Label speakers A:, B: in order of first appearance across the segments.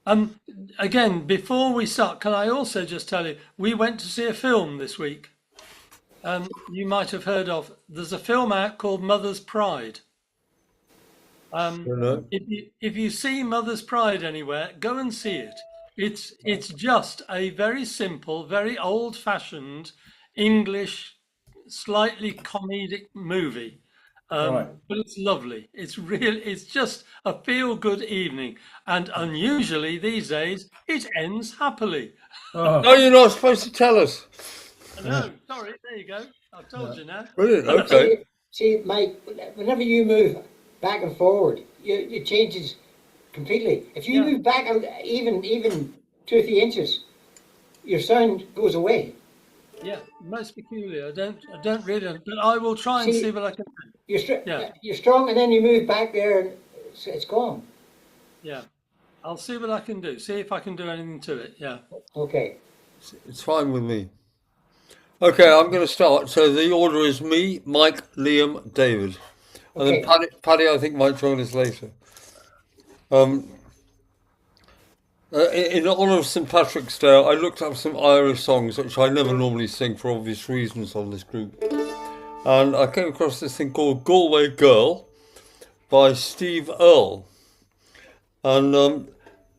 A: Um, Again, before we start, can I also just tell you, we went to see a film this week. You might have heard of. There's a film out called Mother's Pride.
B: You know?
A: If you see Mother's Pride anywhere, go and see it. It's just a very simple, very old-fashioned English, slightly comedic movie.
B: Right.
A: But it's lovely. It's just a feel-good evening. And unusually these days, it ends happily.
B: Oh,
C: No, you're not supposed to tell us.
A: No, sorry, there you go. I've told
B: yeah.
A: you now.
C: Brilliant. Okay.
D: See, Mike, whenever you move back and forward, it changes completely. If you
A: Yeah.
D: move back even 2 or 3 inches, your sound goes away.
A: Yeah, most peculiar. I don't really, but I will try and see
D: See,
A: what I can do. Yeah,
D: you're strong, and then you move back there, and it's gone.
A: yeah. I'll see what I can do. See if I can do anything to it. Yeah.
D: Okay.
C: It's fine with me. Okay, I'm going to start. So the order is me, Mike, Liam, David. And then
D: Okay.
C: Paddy, I think, might join us later. Um, in honor of St. Patrick's Day, I looked up some Irish songs, which I never normally sing for obvious reasons on this group. And I came across this thing called Galway Girl by Steve Earle. And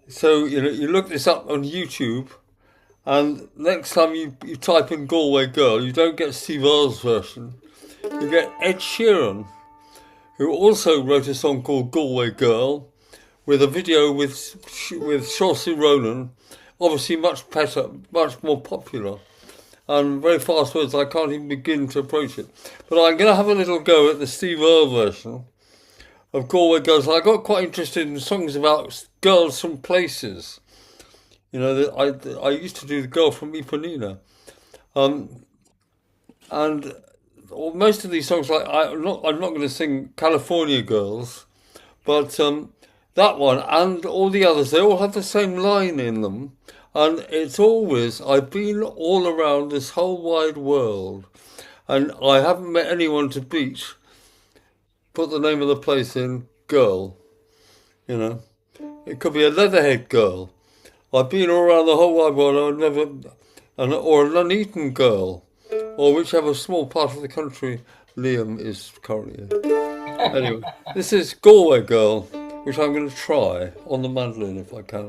C: so, you look this up on YouTube, and next time you type in Galway Girl, you don't get Steve Earle's version. You get Ed Sheeran, who also wrote a song called Galway Girl, with a video with Saoirse Ronan, obviously much better, much more popular, and very fast words. I can't even begin to approach it. But I'm going to have a little go at the Steve Earle version of Galway Girls. I got quite interested in songs about girls from places. I used to do the Girl from Ipanema, and most of these songs, like I'm not going to sing California Girls, but that one and all the others, they all have the same line in them, and it's always I've been all around this whole wide world, and I haven't met anyone to beat. Put the name of the place in girl. You know, it could be a Leatherhead girl. I've been all around the whole wide world. I've never, or a Nuneaton girl, or whichever small part of the country Liam is currently in. Anyway, this is Galway Girl, which I'm going to try on the mandolin if I can.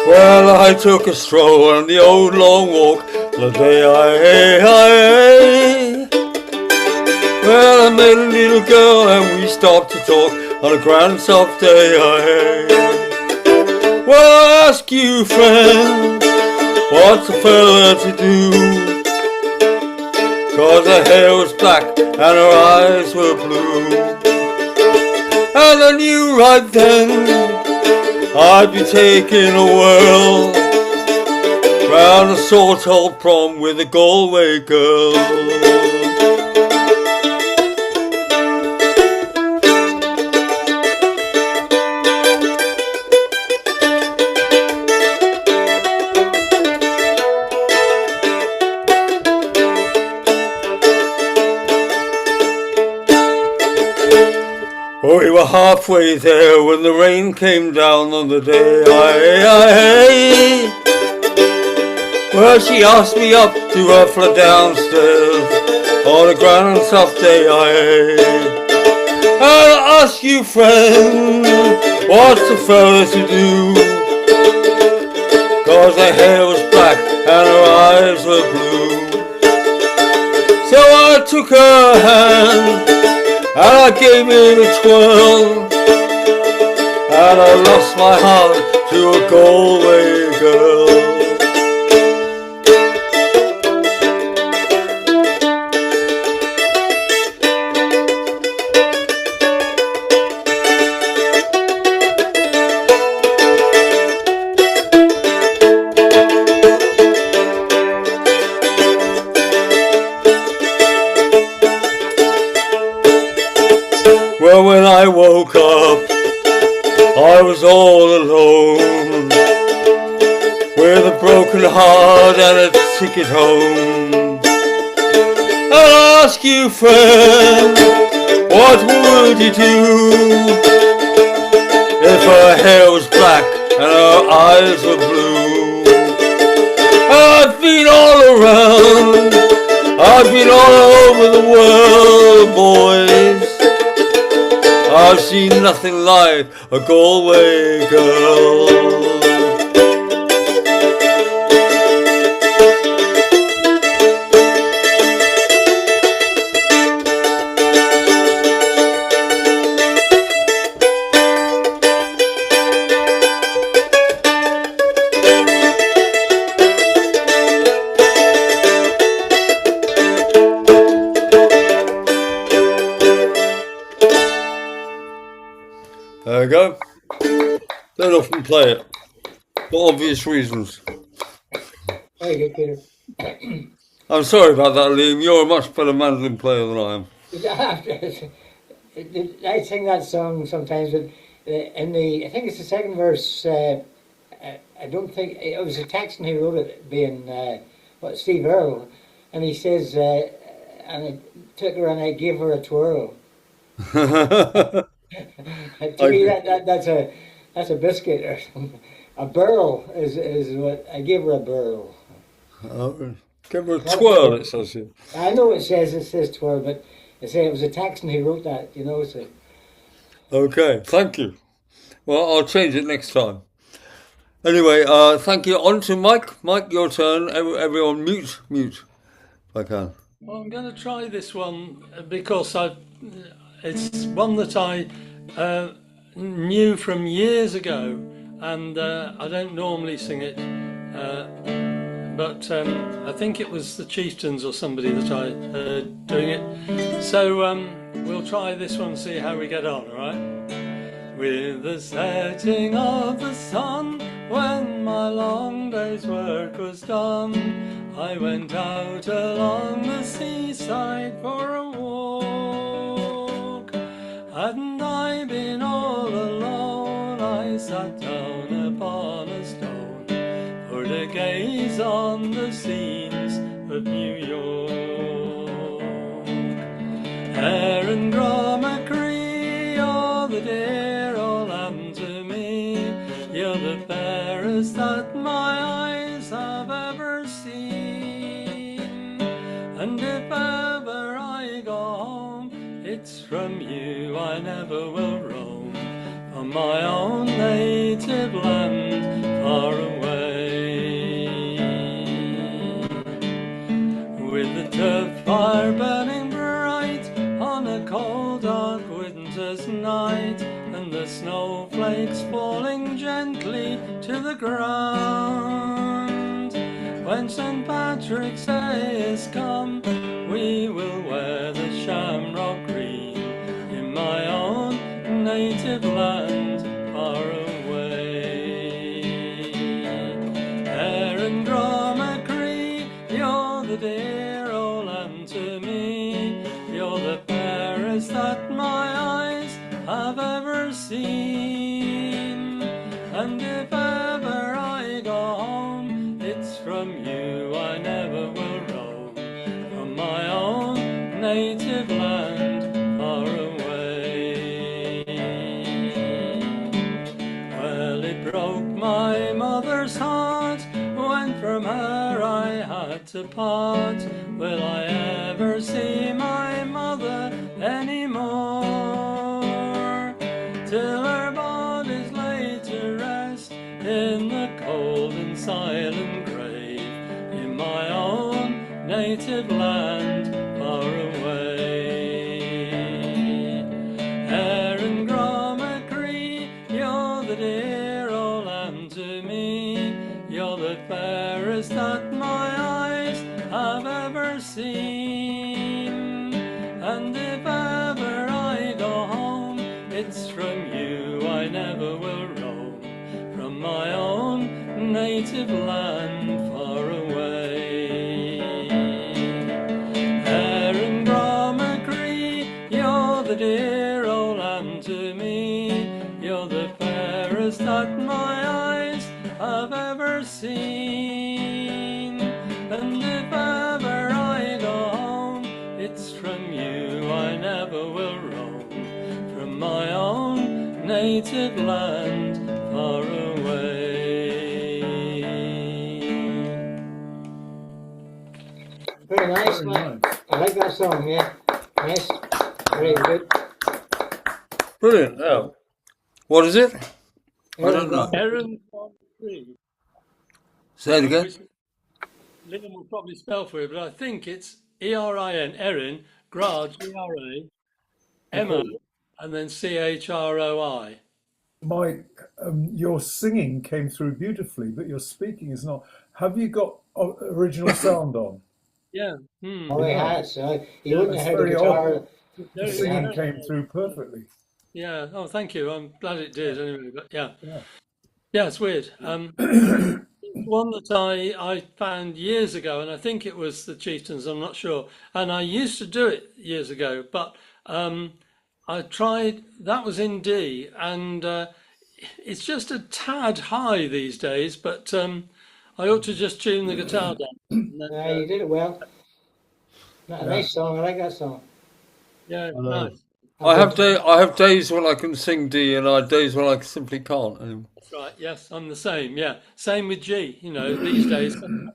C: Well, I took a stroll on the old long walk the day I well, I met a little girl and we stopped to talk on a grand soft day well, I ask you, friend, what's a fella to do? 'Cause her hair was black and her eyes were blue, and I knew right then I'd be taking a whirl round a salt-hole prom with a Galway girl. We were halfway there when the rain came down on the day well, she asked me up to her flat downstairs on a grand soft day I'll ask you, friend, what's the fella to do? 'Cause her hair was black and her eyes were blue. So I took her hand and I gave it a twirl, and I lost my heart to a Galway girl. Well, when I woke up, I was all alone, with a broken heart and a ticket home. I'll ask you, friend, what would you do if her hair was black and her eyes were blue? I've been all around, I've been all over the world, boys. I've seen nothing like a Galway girl. There we go. Don't often play it, for obvious reasons.
D: Very good, Peter.
C: I'm sorry about that, Liam. You're a much better mandolin player than I am.
D: I sing that song sometimes, but in the, I think it's the second verse. I don't think it was a Texan who wrote it, being Steve Earle, and he says, and I took her and I gave her a twirl. To me, that's a biscuit or something. A burl is what I gave her a burl.
C: Give her a twirl, it says here.
D: I know it says twirl, but it was a Texan who wrote that, you know. So.
C: Okay, thank you. Well, I'll change it next time. Anyway, thank you. On to Mike. Mike, your turn. Everyone mute, if I can.
A: Well, I'm going to try this one because it's one that I knew from years ago, and I don't normally sing it, but I think it was the Chieftains or somebody that I heard doing it. So we'll try this one and see how we get on, all right? With the setting of the sun, when my long day's work was done, I went out along the seaside for a walk. Hadn't I been all alone, I sat down upon a stone for to gaze on the scenes of New York. Erin Gromacree, you're the dear old lamb to me, you're the fairest that my eyes have ever seen. And if ever I go home, it's from you I never will roam, from my own native land far away. With the turf fire burning bright on a cold dark winter's night, and the snowflakes falling gently to the ground, when St. Patrick's Day is come, we will wear the shamrock green in my own native land far away. Erin Gromacree, you're the dear old lamb to me, you're the fairest that my eyes have ever seen. And if ever I go home, it's from you I never will roam, from my own native land far away. Well, it broke my mother's heart when from her I had to part. Will I ever see my mother anymore? Till her body's laid to rest in the cold and silent grave in my own native land far away. Erin Gromacree, you're the dear old lamb to me, you're the fairest that my eyes have ever seen. And if ever I go home, it's from you I never will roam, from my own native land far away. Erin Gromacree, you're the dear old unto me. You're the fairest that my eyes have ever seen. And if ever I go home, it's from you I never will roam. From my own native land far away.
D: Very nice,
B: Very
D: man.
B: nice.
D: I like that song, yeah. Nice. Very good.
C: Brilliant. Yeah. What is it? I don't know.
A: Erin from Tree,
C: Say it again.
A: which Liam will probably spell for you, but I think it's Erin, Erin, Grah, Gra, Emma, and then Chroi.
B: Mike, your singing came through beautifully, but your speaking is not. Have you got original sound on?
A: Yeah.
D: Oh, he has. You
B: Yeah,
D: wouldn't
B: it's
D: have heard the
B: very
D: guitar.
B: odd. The singing came through perfectly.
A: Yeah. Oh, thank you. I'm glad it did. Anyway, but yeah,
B: Yeah.
A: yeah, it's weird. One that I found years ago, and I think it was the Chieftains. I'm not sure. And I used to do it years ago, but I tried. That was in D, and it's just a tad high these days. But I ought to just tune the guitar down. And then,
D: You did it well. A
B: Yeah.
D: nice song. I like that song.
A: yeah, nice.
C: I have days when I can sing D, and I have days when I simply can't.
A: That's right. Yes, I'm the same. Yeah, same with G. You know, these days. And,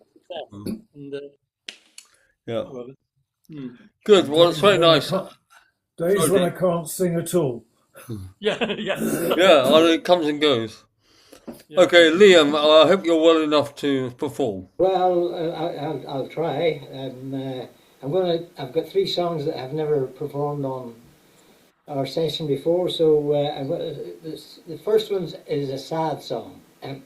C: Yeah.
A: well,
C: Good. Well, it's very nice.
B: Days when I can't sing at all.
A: yeah, yeah.
C: Yeah, it comes and goes. Okay, Liam, I hope you're well enough to perform.
D: Well, I'll try. I've got 3 songs that I've never performed on our session before. So the first one is a sad song, and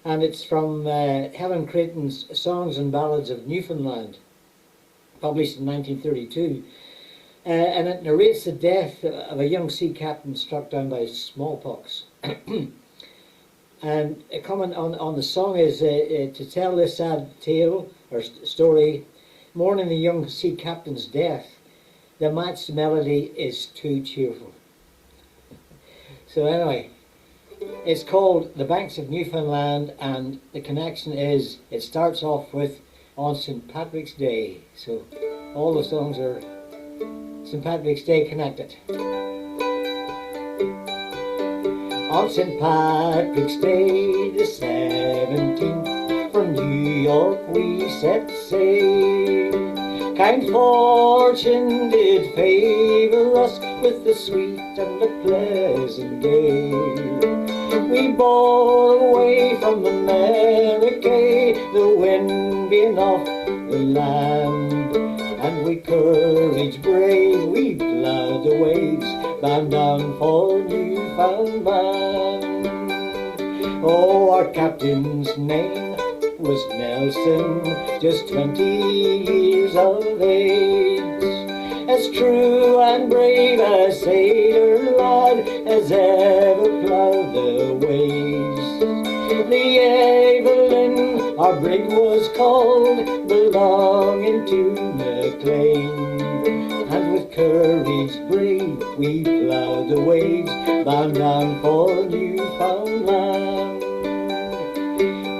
D: it's from Helen Creighton's Songs and Ballads of Newfoundland, published in 1932. And it narrates the death of a young sea captain struck down by smallpox. And a comment on the song is to tell this sad tale or story, mourning the young sea captain's death. The matched melody is too cheerful. So anyway, it's called The Banks of Newfoundland, and the connection is, it starts off with on St. Patrick's Day. So all the songs are St. Patrick's Day connected. On St. Patrick's Day, the 17th, from New York we set sail. Kind fortune did favour us with the sweet and the pleasant gale. We bore away from America, the wind being off the land, and with courage brave we ploughed the waves, bound down for Newfoundland. Oh, our captain's name was Nelson, just 20 years of age, as true and brave a sailor lad as ever ploughed the waves. The Evelyn, our brig was called, belonging to Maclean, and with courage brave we ploughed the waves, bound down for Newfoundland.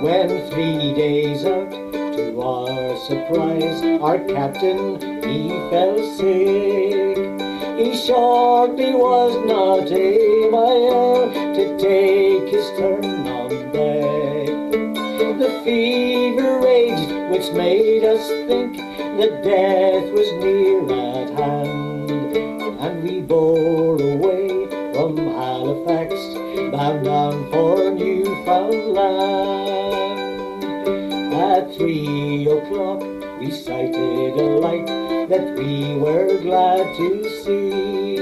D: When 3 days out, to our surprise, our captain, he fell sick. He shortly was not able to take his turn on deck. The fever raged, which made us think that death was near at hand, and we bore away from Halifax, bound down for Newfoundland. At 3 o'clock we sighted a light that we were glad to see.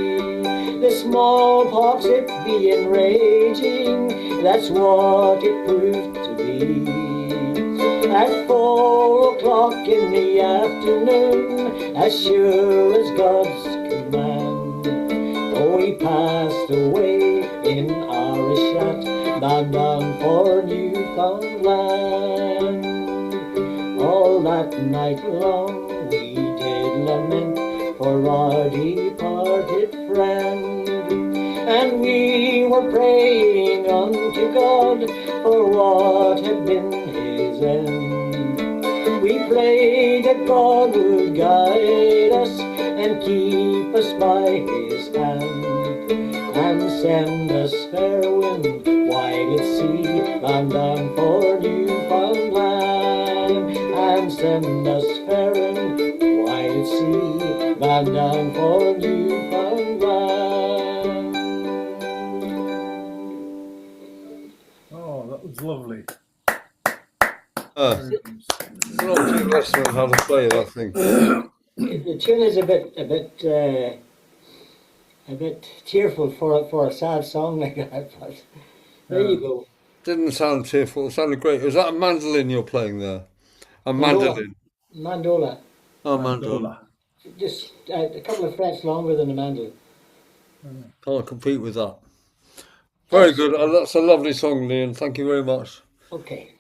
D: The smallpox it being raging, that's what it proved to be. At 4 o'clock in the afternoon, as sure as God's command, oh, we passed away in Arishat, bound down for Newfoundland. All that night long we did lament for our departed friend, and we were praying unto God for what had been his end. We prayed that God would guide us and keep us by his hand, and send us fair wind, wide at sea, bound down for Newfoundland, and send us fair wind, wide at sea, bound down for Newfoundland.
B: Oh, that was lovely.
C: It's not too lesson on how to play that thing.
D: The tune is a bit cheerful for a sad song like that, but there you go.
C: Didn't sound tearful. It sounded great. Was that a mandolin you're playing there? A mandolin.
D: Mandola.
C: Oh, mandolin.
B: Mandola.
D: Just a couple of frets longer than a mandolin.
C: Can't compete with that. Very good. That's a lovely song, Liam. Thank you very much.
D: Okay.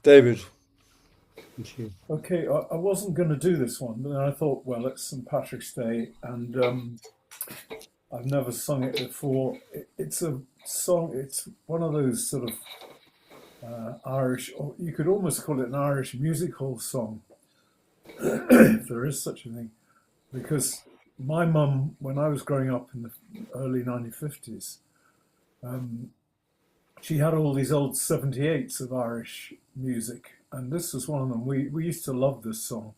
C: David. Thank you.
B: Okay, I wasn't going to do this one, but then I thought, well, it's St. Patrick's Day, and I've never sung it before. It's a song, it's one of those sort of Irish, or you could almost call it an Irish music hall song, if there is such a thing, because my mum, when I was growing up in the early 1950s, she had all these old 78s of Irish music, and this was one of them. We used to love this song,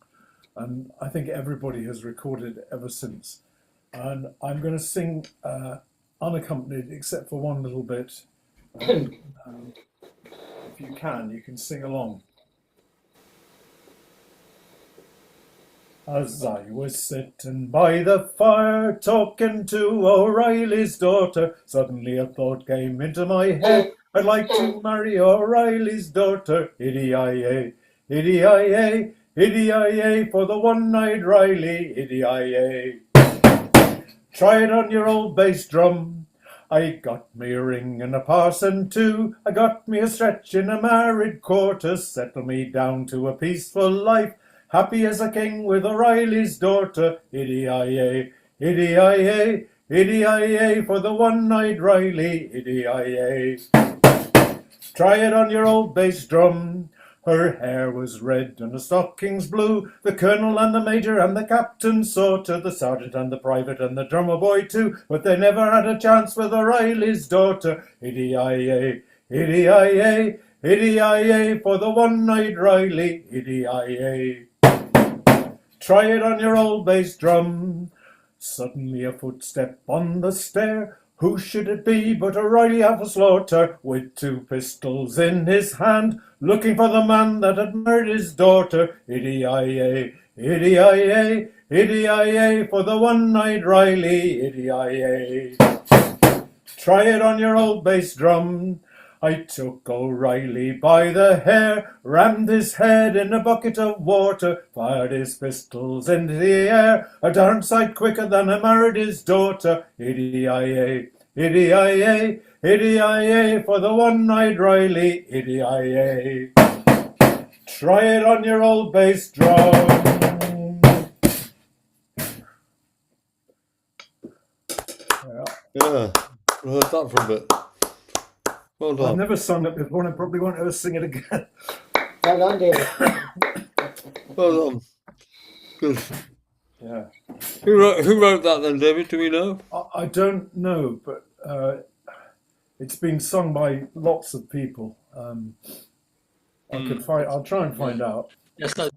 B: and I think everybody has recorded it ever since. And I'm going to sing unaccompanied, except for one little bit. If you can sing along. As I was sitting by the fire talking to O'Reilly's daughter, suddenly a thought came into my head. I'd like to marry O'Reilly's daughter. Iddy-I-A, iddy-I-A, iddy-I-A, for the one-eyed Riley. Iddy-I-A. Try it on your old bass drum. I got me a ring and a parson too. I got me a stretch in a married quarter. Settle me down to a peaceful life, happy as a king with O'Reilly's daughter. Iddy-I-A, iddy-I-A, iddy-I-A, for the one-eyed Riley. Iddy-I-A. Try it on your old bass drum. Her hair was red and her stockings blue. The colonel and the major and the captain saw to, the sergeant and the private and the drummer boy too, but they never had a chance with O'Reilly's daughter. Iddy-I-A, iddy-I-A, iddy-I-A, for the one-eyed Riley. Iddy-I-A. Try it on your old bass drum. Suddenly a footstep on the stair. Who should it be but O'Reilly Slaughter, with two pistols in his hand, looking for the man that had murdered his daughter. Iddy-I-A, iddy-I-A, iddy-I-A, for the one-eyed Riley. Iddy-I-A. Try it on your old bass drum. I took O'Reilly by the hair, rammed his head in a bucket of water, fired his pistols into the air, a darn sight quicker than I married his daughter. Iddy-I-A, iddy-I-A, iddy-I-A, for the one-eyed Riley. Iddy-I-A. Try it on your old bass drum.
C: Yeah, I heard that for a bit. Well
B: I've
C: done.
B: never sung it before, and I probably won't ever sing it again.
D: Well done, David.
C: Well done. Good.
B: Yeah.
C: Who wrote that then, David? Do we know?
B: I don't know, but it's been sung by lots of people. I'll try and find out.
A: Yes, I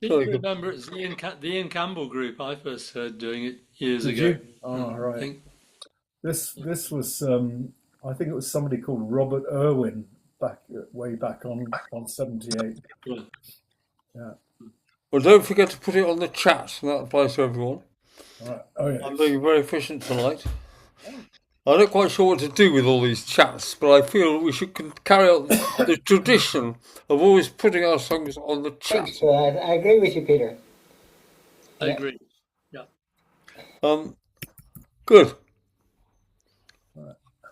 A: seem
C: Very
A: to
C: good.
A: remember it's the Ian Campbell group. I first heard doing it years
B: Did
A: ago.
B: you? Oh,
A: I
B: right.
A: think.
B: This was I think it was somebody called Robert Irwin way back on 78.
A: Good.
B: Yeah.
C: Well, don't forget to put it on the chat. That applies to everyone.
B: All right. Oh yeah.
C: I'm being very efficient tonight. I'm not quite sure what to do with all these chats, but I feel we should carry out the tradition of always putting our songs on the
D: I
C: chat.
D: think so. I agree with you, Peter.
A: I
D: Yeah.
A: agree. Yeah.
C: Good.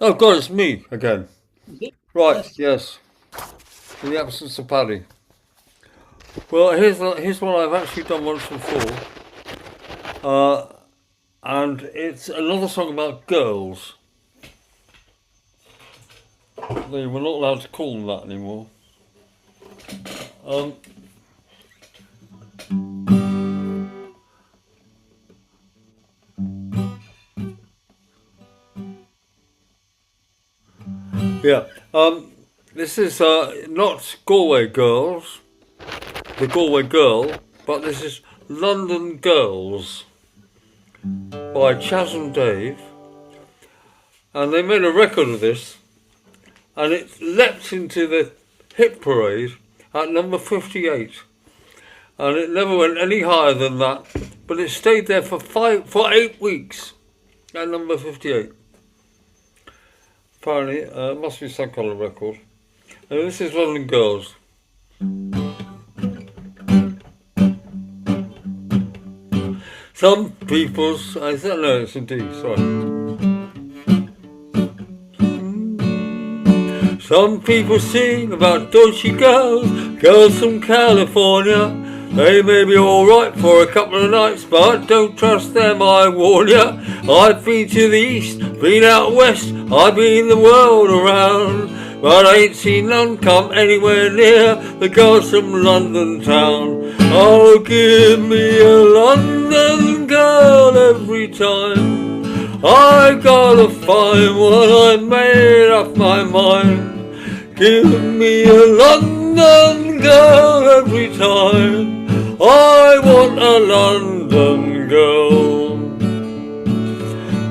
C: Oh God, it's me again. Right, yes. In the absence of Paddy. Well, here's one I've actually done once before. and it's another song about girls. We're not allowed to call them that anymore. Yeah. This is not Galway Girls, the Galway Girl, but this is London Girls by Chas and Dave. And they made a record of this, and it leapt into the hit parade at number 58. And it never went any higher than that, but it stayed there for 8 weeks at number 58. Apparently, it must be some kind of record. And this is London Girls. Some people's, I don't know, it's in D, sorry. Some people sing about dodgy girls from California. They may be alright for a couple of nights, but don't trust them, I warn ya. I've been to the east, been out west, I've been the world around, but I ain't seen none come anywhere near the girls from London town. Oh, give me a London girl every time. I gotta find one, I made up my mind. Give me a London girl every time. I want a London girl.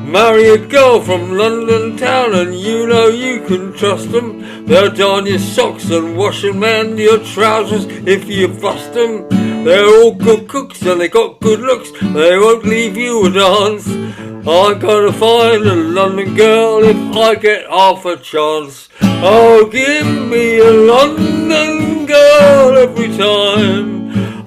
C: Marry a girl from London town and you know you can trust them. They'll darn your socks and wash and mend your trousers if you bust them. They're all good cooks and they got good looks. They won't leave you a dance. I gotta find a London girl if I get half a chance. Oh, give me a London girl every time.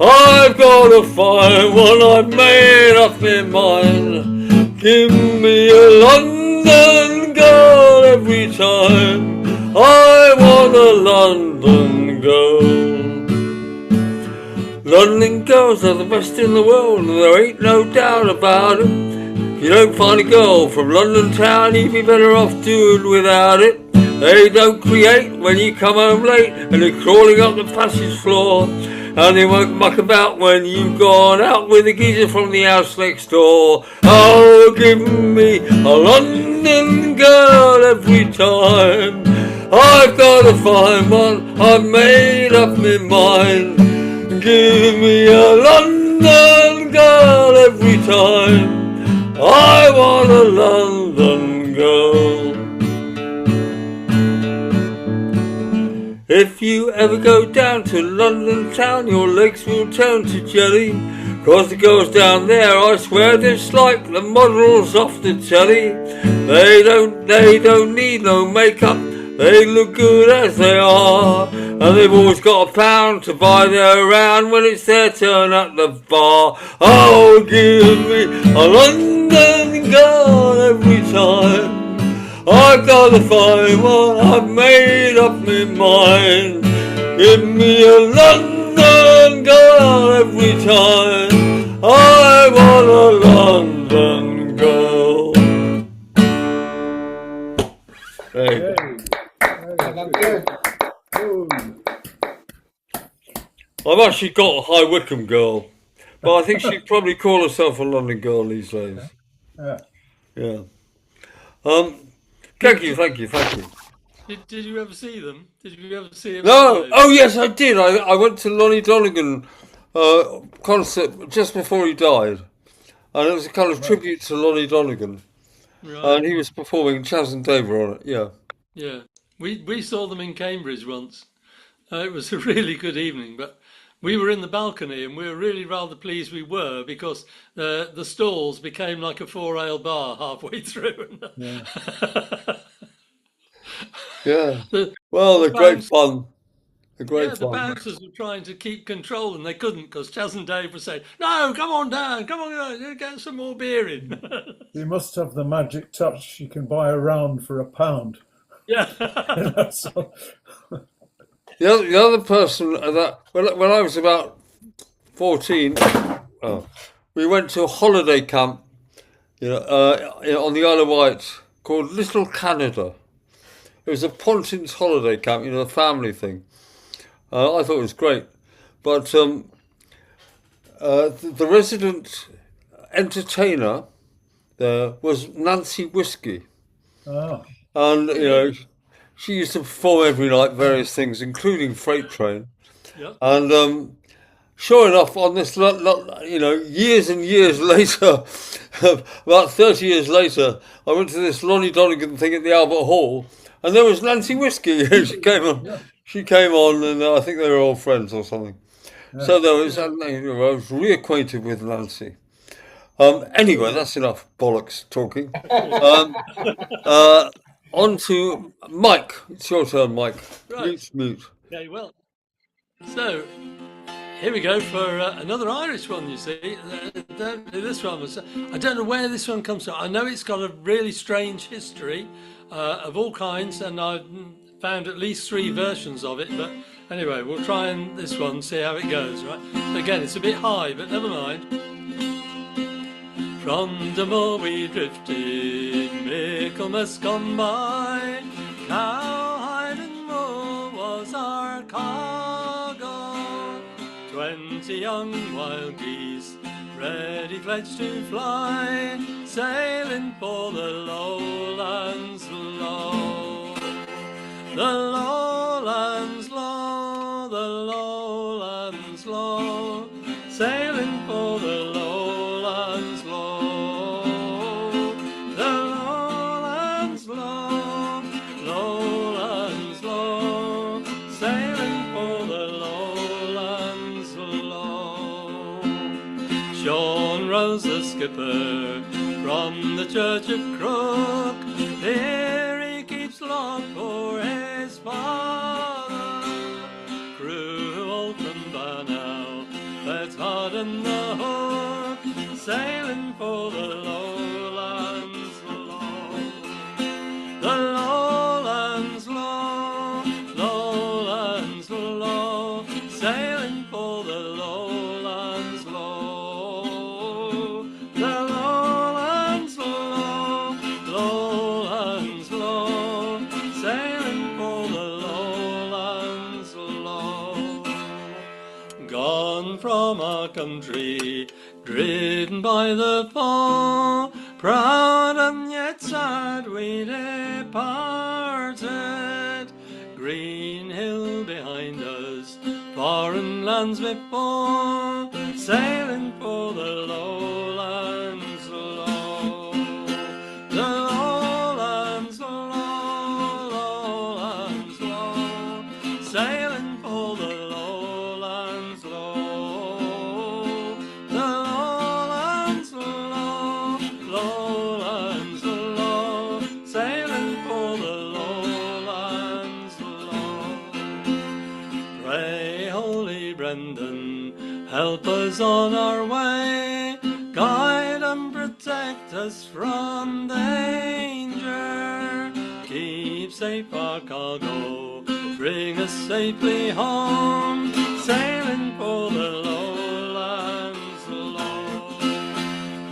C: I've gotta find one, I've made up my mind. Give me a London girl every time. I want a London girl. London girls are the best in the world, and there ain't no doubt about it. If you don't find a girl from London town, you'd be better off doing without it. They don't create when you come home late and they're crawling up the passage floor. And they won't muck about when you've gone out with a geezer from the house next door. Oh, give me a London girl every time. I've got to find one, I've made up my mind. Give me a London girl every time. I want a London girl. If you ever go down to London town, your legs will turn to jelly. 'Cause the girls down there, I swear, they're just like the models off the telly. They don't need no makeup, they look good as they are. And they've always got a pound to buy their round when it's their turn at the bar. Oh, give me a London girl every time. I've got to find one, I've made up my mind. Give me a London girl every time. I want a London girl. There you go. I've actually got a High Wycombe girl, but I think she'd probably call herself a London girl these days. Yeah. Thank you.
A: Did you ever see them? Did you ever see them?
C: No. Oh, yes, I did. I went to Lonnie Donegan concert just before he died, and it was a kind of tribute to Lonnie Donegan,
A: Right.
C: and he was performing. Chas and Dave were on it. Yeah.
A: Yeah. We saw them in Cambridge once. It was a really good evening, but we were in the balcony and we were really rather pleased we were because the stalls became like a 4-ale bar halfway through.
B: Yeah.
C: Yeah.
A: The
C: Well, they're great fun. They're
A: Yeah,
C: great
A: the
C: fun.
A: bouncers were trying to keep control and they couldn't because Chas and Dave were saying, "No, come on down, come on, get some more beer in."
B: You must have the magic touch. You can buy a round for £1.
A: Yeah.
B: So,
C: The other person that when I was about 14, we went to a holiday camp on the Isle of Wight called Little Canada. It was a Pontins holiday camp, a family thing. I thought it was great. But the resident entertainer there was Nancy Whiskey.
B: Oh,
C: And, she used to perform every night various things, including Freight Train.
A: Yep.
C: And sure enough, on this, years and years later, about 30 years later, I went to this Lonnie Donegan thing at the Albert Hall, and there was Nancy Whiskey. She came on.
B: yeah.
C: She came on, and I think they were all friends or something. So there was, I was reacquainted with Nancy. Anyway, that's enough bollocks talking. On to Mike. It's your turn, Mike.
A: Right.
C: Mute.
A: Okay, well, so here we go for another Irish one, you see. This one was, I don't know where this one comes from. I know it's got a really strange history of all kinds, and I've found at least 3 versions of it. But anyway, we'll try and this one, see how it goes, right? Again, it's a bit high, but never mind. From the moor we drifted, Michaelmas gone by, cowhide and wool was our cargo. 20 young wild geese, ready fledged to fly, sailing for the lowlands low. The lowlands low, the lowlands low, sailing for the lowlands low. The lowlands low, lowlands low, sailing for the lowlands low. Sean rose the skipper from the Church of Crook, here he keeps lock for his father. Crew all from Banal, let's harden the hook, sailing for the lowlands low. The lowlands low, lowlands low, sailing for the lowlands low. The lowlands low, lowlands low, sailing for the lowlands low. Gone from our country, driven by the foe, proud and yet sad we departed. Green hill behind us, foreign lands before, sailing for the lowlands low. The lowlands low, lowlands low, sailing for the lowlands low. The lowlands low, lowlands low, sailing for the lowlands low. Pray, Holy Brendan, help us on our way, guide and protect us from danger. Keep safe our cargo, bring us safely home, sailing for the lowlands low.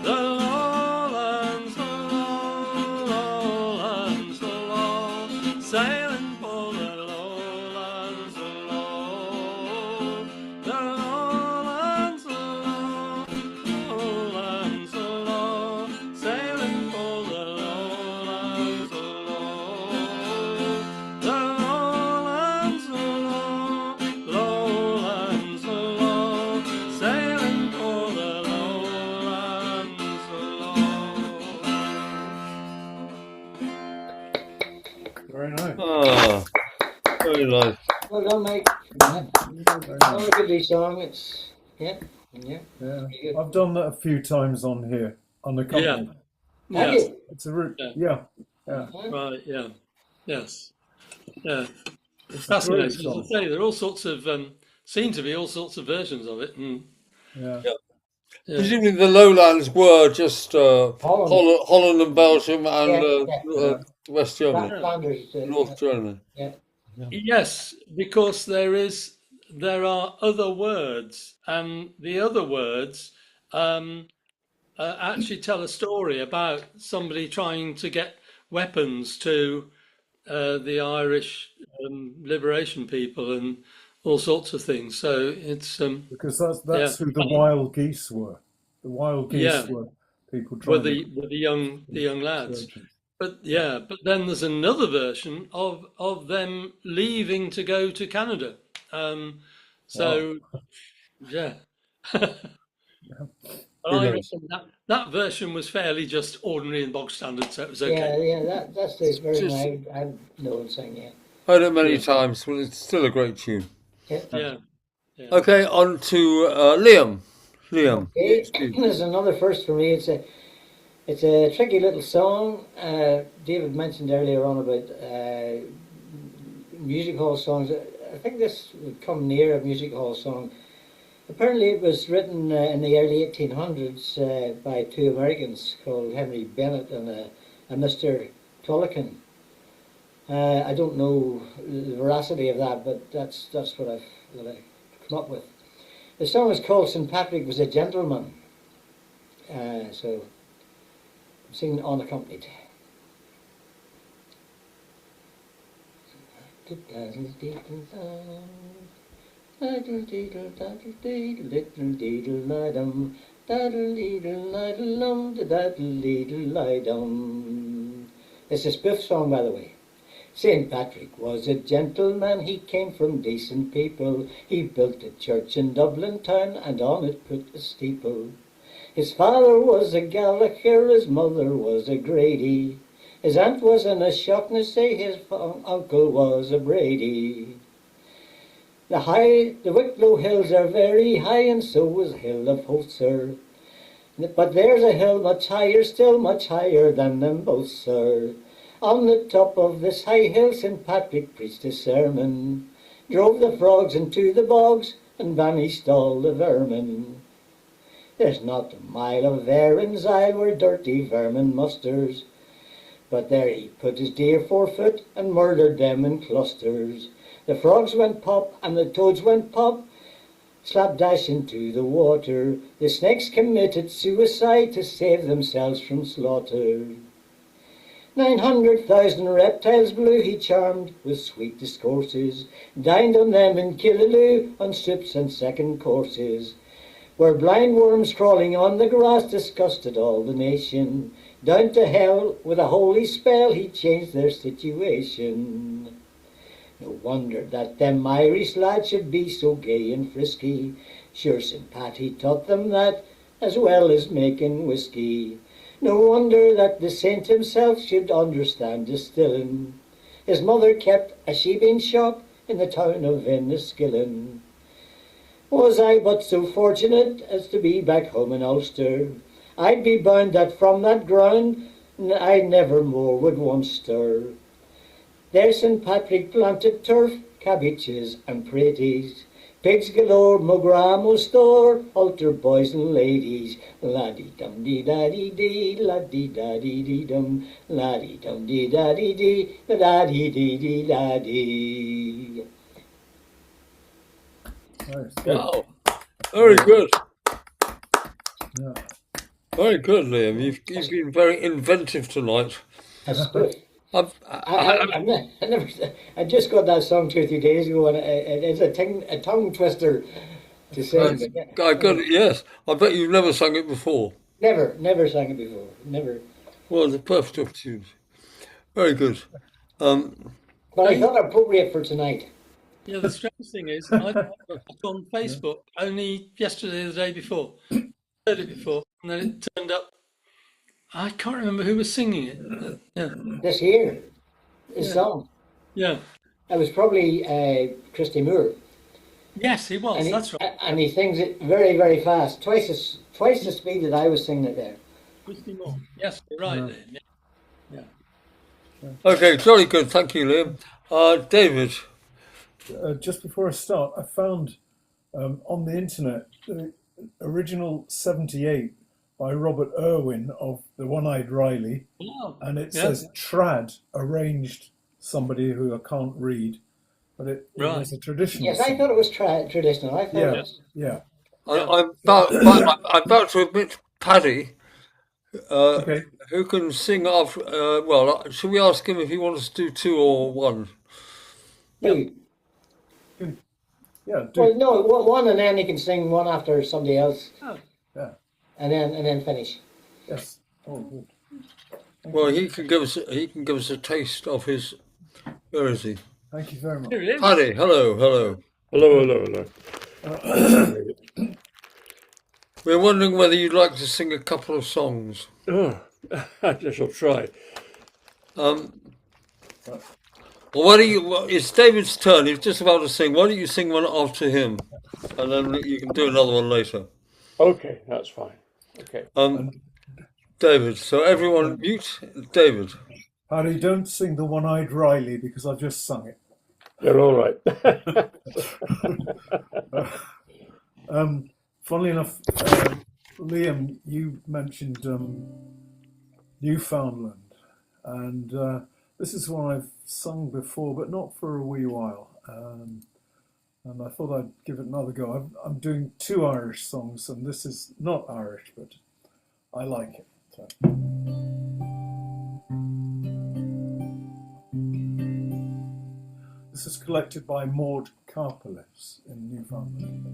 A: The lowlands low, lowlands low, sailing for the lowlands low. The lowlands low, lowlands low, sailing for the lowlands low. The lowlands low, lowlands low, sailing for the lowlands low.
B: Very nice.
C: Ah, very nice.
D: Well done, Mike. Oh, a goodly song. It's yeah.
B: Yeah.
D: Very good.
B: I've done that a few times on here, on the company.
D: Have
A: Yes.
D: you?
B: It's a root.
A: Yeah.
B: Yeah.
D: Huh?
A: Right, yeah. Yes. Yeah.
B: It's a great
A: Fascinating. As I
B: song.
A: say, there are all sorts of, seem to be all sorts of versions of it. And,
B: Yeah.
A: yeah.
C: Presumably the lowlands were just
D: Holland.
C: Holland and Belgium and
D: Yeah.
C: West Germany,
D: Flanders.
C: North Germany.
D: Yeah.
A: Yes, because there are other words, and the other words actually tell a story about somebody trying to get weapons to the Irish liberation people and all sorts of things. So it's
B: Because
A: yeah,
B: that's who the wild geese were. The wild geese
A: yeah,
B: were people trying to
A: were the young lads.
B: insurgents.
A: But yeah, but then there's another version of them leaving to go to Canada. Um,
B: Wow.
A: so yeah, but
C: Who
A: I
C: knows?
A: reckon that version was fairly just ordinary and bog standard, so it was okay.
D: Yeah, that's the version
C: Just
D: I've known sang. Yeah,
C: heard it many
A: Yeah,
C: times, but it's still a great tune.
D: yeah.
A: yeah, yeah.
C: Okay, on to Liam. Liam,
D: Okay,
C: Steve.
D: there's another first for me. It's a tricky little song. David mentioned earlier on about music hall songs. I think this would come near a music hall song. Apparently, it was written in the early 1800s by two Americans called Henry Bennett and a Mr. Tolkien. I don't know the veracity of that, but that's what I've come up with. The song is called "St. Patrick Was a Gentleman," so I'm singing unaccompanied. It's a spoof song, by the way. St. Patrick was a gentleman, he came from decent people. He built a church in Dublin town and on it put a steeple. His father was a Gallagher, his mother was a Grady. His aunt was an O'Shaughnessy, his uncle was a Brady. The Wicklow hills are very high, and so was Hill of Hope, sir. But there's a hill much higher, still much higher than them both, sir. On the top of this high hill, St. Patrick preached a sermon, drove the frogs into the bogs, and banished all the vermin. There's not a mile of air in Isle where dirty vermin musters, but there he put his deer 4 foot and murdered them in clusters. The frogs went pop and the toads went pop, slapdash into the water. The snakes committed suicide to save themselves from slaughter. 900,000 reptiles blue he charmed with sweet discourses, dined on them in Killaloe on strips and second courses, where blind worms crawling on the grass disgusted all the nation. Down to hell with a holy spell he changed their situation. No wonder that them Irish lads should be so gay and frisky. Sure St. Pat he taught them that, as well as making whiskey. No wonder that the saint himself should understand distilling. His mother kept a sheeping shop in the town of Enniskillen. Was I but so fortunate as to be back home in Ulster, I'd be bound that from that ground I never more would once stir. There St. Patrick planted turf, cabbages and praties, pigs galore, Mogrammo store, altar boys and ladies. Laddie dum dee daddy dee, laddie daddy dee dum, laddie dum dee daddy dee, la daddy dee dee laddie.
B: Nice.
C: Wow, very good.
B: Yeah.
C: Very good, Liam. You've been very inventive tonight.
D: That's good.
C: I've,
D: I just got that song 2 or 3 days ago, and it's a tongue twister to sing. But
C: I got it, yes. I bet you've never sung it before.
D: never sang it before. Never.
C: Well, it's a perfect opportunity. Very good.
D: But I thought appropriate for tonight.
A: Yeah, the strange thing is, I got on Facebook only yesterday, the day before, heard it before, and then it turned up. I can't remember who was singing it. Yeah,
D: This year, this song.
A: yeah,
D: It was probably Christy Moore,
A: yes, he was.
D: and
A: That's right.
D: and he sings it very, very fast, twice the speed that I was singing it there.
A: Christy Moore. Yes, you're right. Liam, yeah. Yeah.
C: Okay, jolly good. Thank you, Liam. David.
B: Just before I start, I found on the internet the original 78 by Robert Irwin of The One-Eyed Riley,
A: Oh,
B: and it
A: yeah.
B: says trad arranged somebody who I can't read, but it
A: Right.
B: was a traditional
D: Yes, I
B: song.
D: thought it was traditional. I thought it
B: Yeah,
D: was.
B: yeah.
C: I'm about to admit, Paddy,
B: Okay.
C: Who can sing after? Well, should we ask him if he wants to do two or one?
B: Yeah.
D: Two.
B: Yeah.
D: Well,
B: Do.
D: no, one, and then he can sing one after somebody else,
A: Oh,
B: Yeah.
D: and then finish.
B: Yes. Oh, good. Thank
C: Well,
B: you.
C: he can give us a taste of his. Where is he?
B: Thank you very much.
A: here it is.
C: Paddy, hello, hello.
E: Hello, hello, hello.
C: We're wondering whether you'd like to sing a couple of songs.
E: Oh, I shall try.
C: Well, why don't you? Well, it's David's turn. He's just about to sing. Why don't you sing one after him, and then you can do another one later.
E: Okay, that's fine. Okay.
B: And
C: David. So everyone mute David.
B: Harry, don't sing the One-Eyed Riley because I've just sung it.
E: You're all right.
B: Funnily enough, Liam, you mentioned Newfoundland, and this is one I've sung before, but not for a wee while. And I thought I'd give it another go. I'm doing two Irish songs, and this is not Irish, but I like it. So. This is collected by Maud Carpeles in Newfoundland.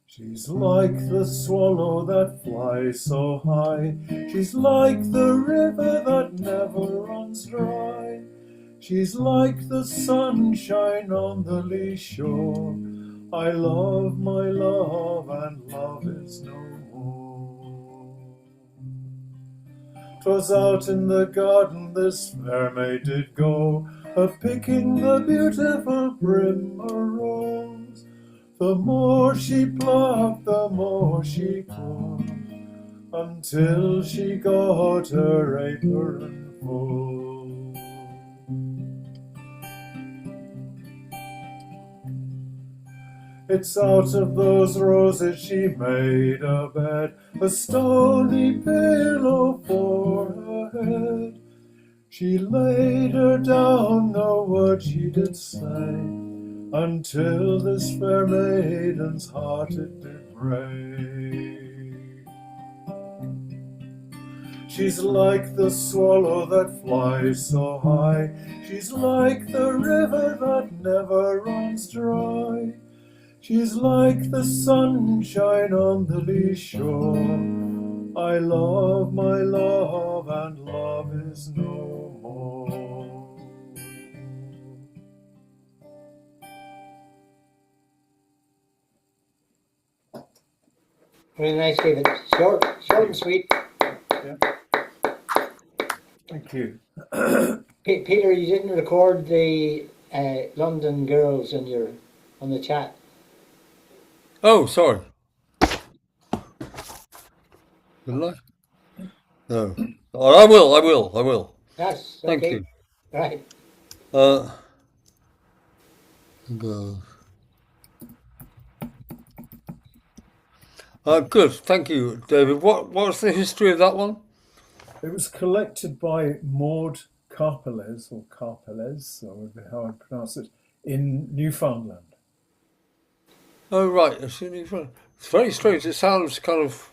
B: She's like the swallow that flies so high. She's like the river that never runs dry. She's like the sunshine on the lee shore. I love my love, and love is no more. 'Twas out in the garden this fair maid did go, a-picking the beautiful primrose. The more she plucked, the more she pulled, until she got her apron full. It's out of those roses she made a bed, a stony pillow for her head. She laid her down, no word she did say, until this fair maiden's heart it did break. She's like the swallow that flies so high. She's like the river that never runs dry. She's like the sunshine on the lee shore. I love my love, and love is no more.
D: Very nice, David. Short and sweet.
B: Yeah. Thank you.
D: Peter, you didn't record the London girls on the chat.
C: Oh, sorry. Didn't I? No. Oh, I will.
D: Yes.
C: Thank
D: Okay.
C: you.
D: Right.
C: Go. Good. Thank you, David. What's the history of that one?
B: It was collected by Maud Carpeles, or Carpeles, or how I pronounce it, in Newfoundland.
C: Oh, right. It's very strange. It sounds kind of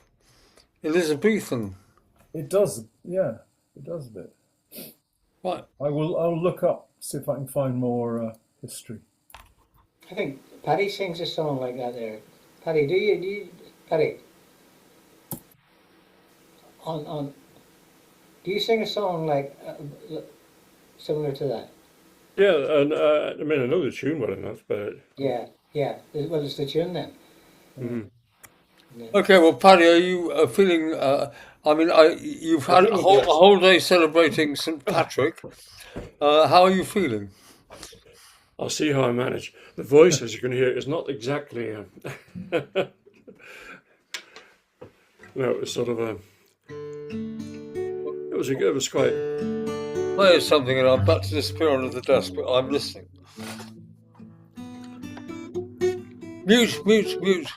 C: Elizabethan.
B: It does, yeah, it does a bit.
C: Right.
B: I'll look up, see if I can find more history.
D: I think Paddy sings a song like that there. Paddy, do you Paddy? Do you sing a song like similar to that?
E: Yeah, and I mean, I know the tune well enough, but
D: Yeah. Well, it's the tune then.
C: Okay. Well, Paddy, are you feeling? I mean, you've had a
D: feeling
C: whole,
D: good.
C: a whole day celebrating St. Patrick. How are you feeling?
E: I'll see how I manage. The voice, as you can hear, is not exactly. No, it was sort of a. It was quite.
C: There's something, and I'm about to disappear under the desk, but I'm listening. Mute.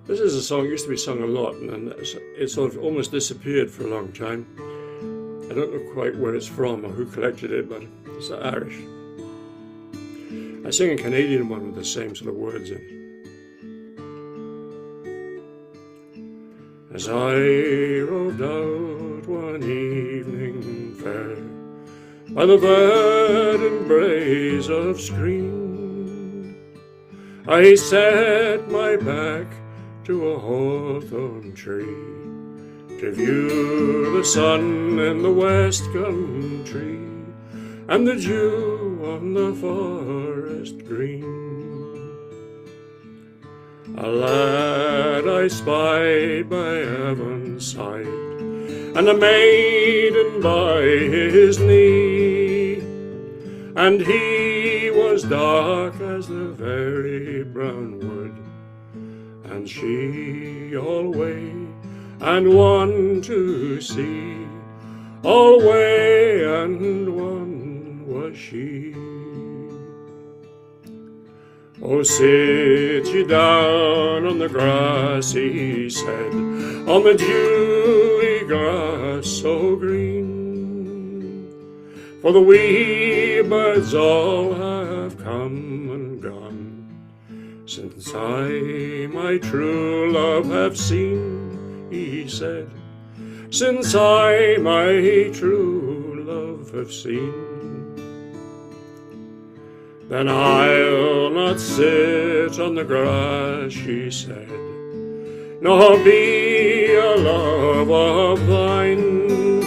E: This is a song that used to be sung a lot, and then it sort of almost disappeared for a long time. I don't know quite where it's from or who collected it, but it's Irish. I sing a Canadian one with the same sort of words in. As I roved out one evening fair by the verdant braes of Skreen, I set my back to a hawthorn tree to view the sun in the west country and the dew on the forest green. A lad I spied by heaven's side, and a maiden by his knee, and he was dark as the very brown wood, and she alway and one to see, alway and one was she. Oh, sit ye down on the grass, he said, on the dewy grass so green, for the wee birds all have come and gone since I my true love have seen, he said, since I my true love have seen. Then I'll not sit on the grass, she said, nor be a love of thine,